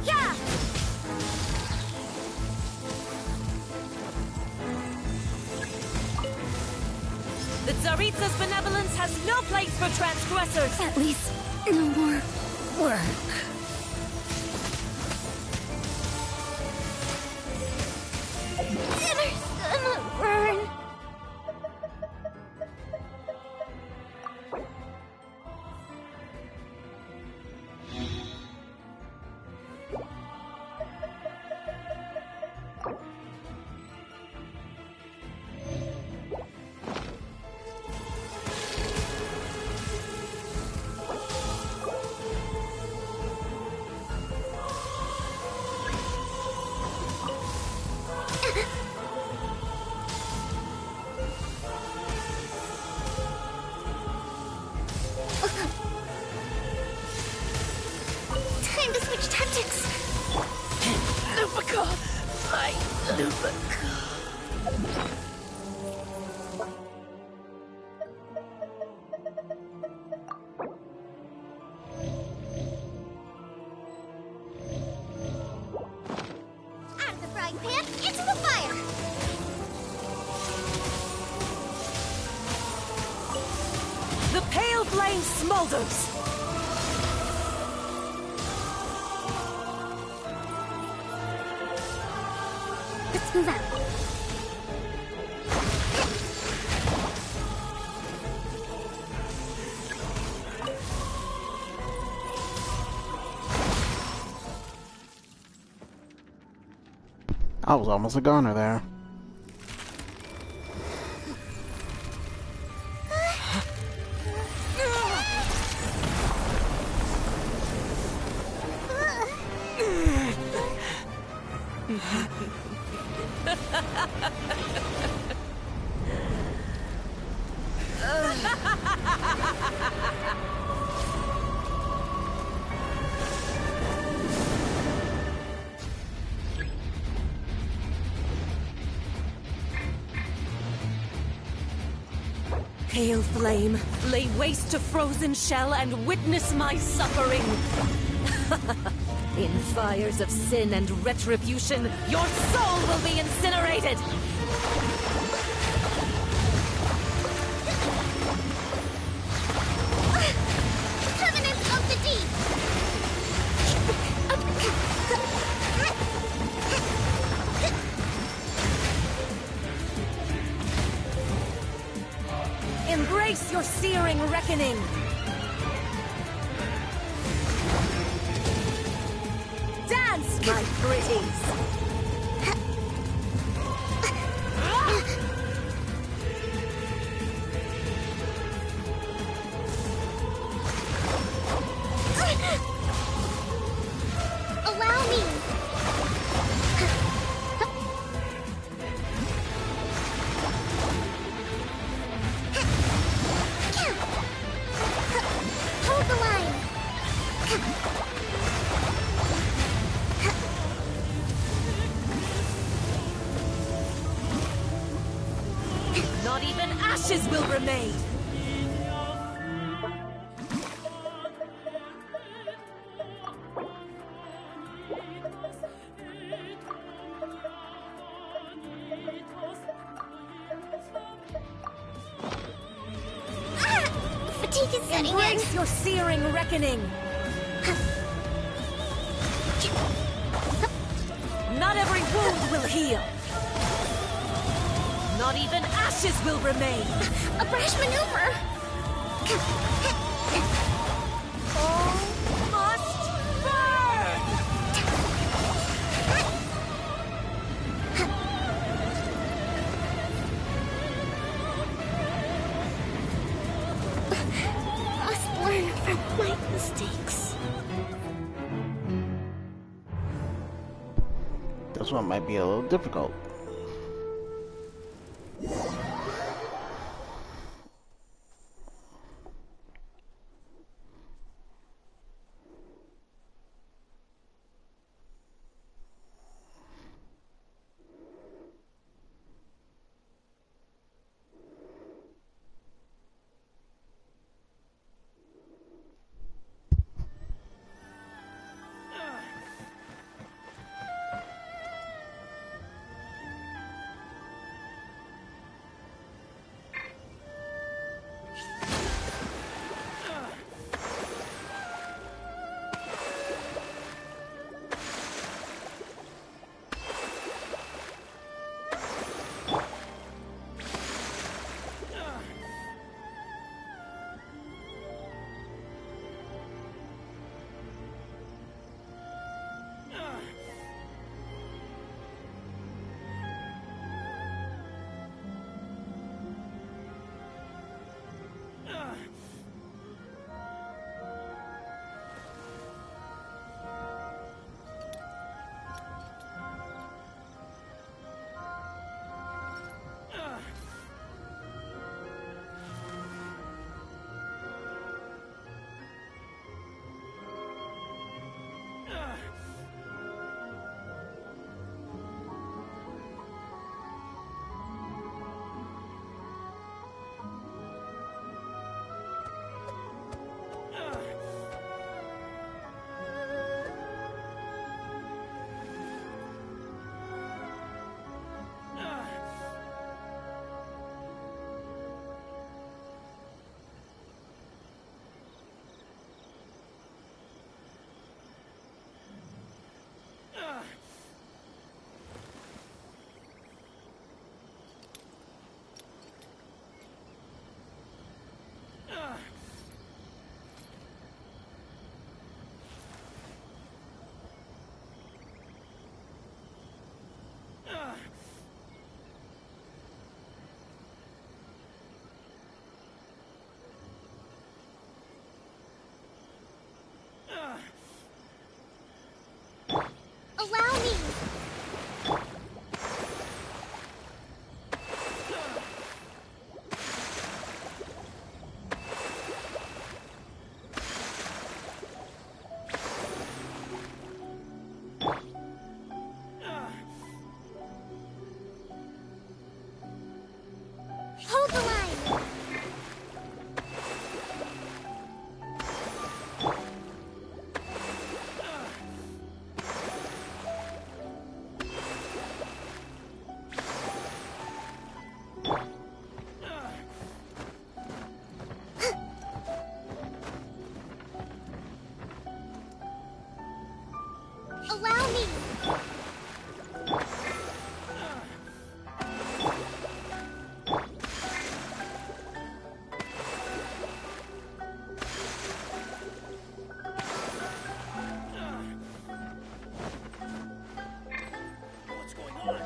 Yeah! The Tsaritsa's benevolence has no place for transgressors! At least, no more work. Dinner's gonna burn! Time to switch tactics! Lupica! My Lupica! Out of the frying pan, into the fire! The pale flame smolders! Let's move out. I was almost a goner there. Pale flame, lay waste to frozen shell and witness my suffering! In fires of sin and retribution, your soul will be incinerated! Covenant of the Deep! Embrace your searing reckoning! Dance, my pretties! Allow me! Hold the line! Not even ashes will remain! Take a setting Embrace your searing reckoning! Not every wound will heal! Not even ashes will remain! A brash maneuver! All must burn! Must learn from my mistakes. This one might be a little difficult. Allow me! Hold the line! Allow me! What's going on?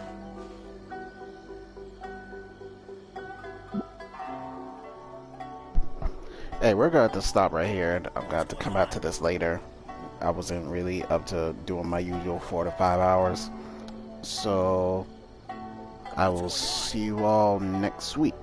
Hey, we're gonna have to stop right here. I'm gonna have to come back to this later. I wasn't really up to doing my usual 4 to 5 hours. So I will see you all next week.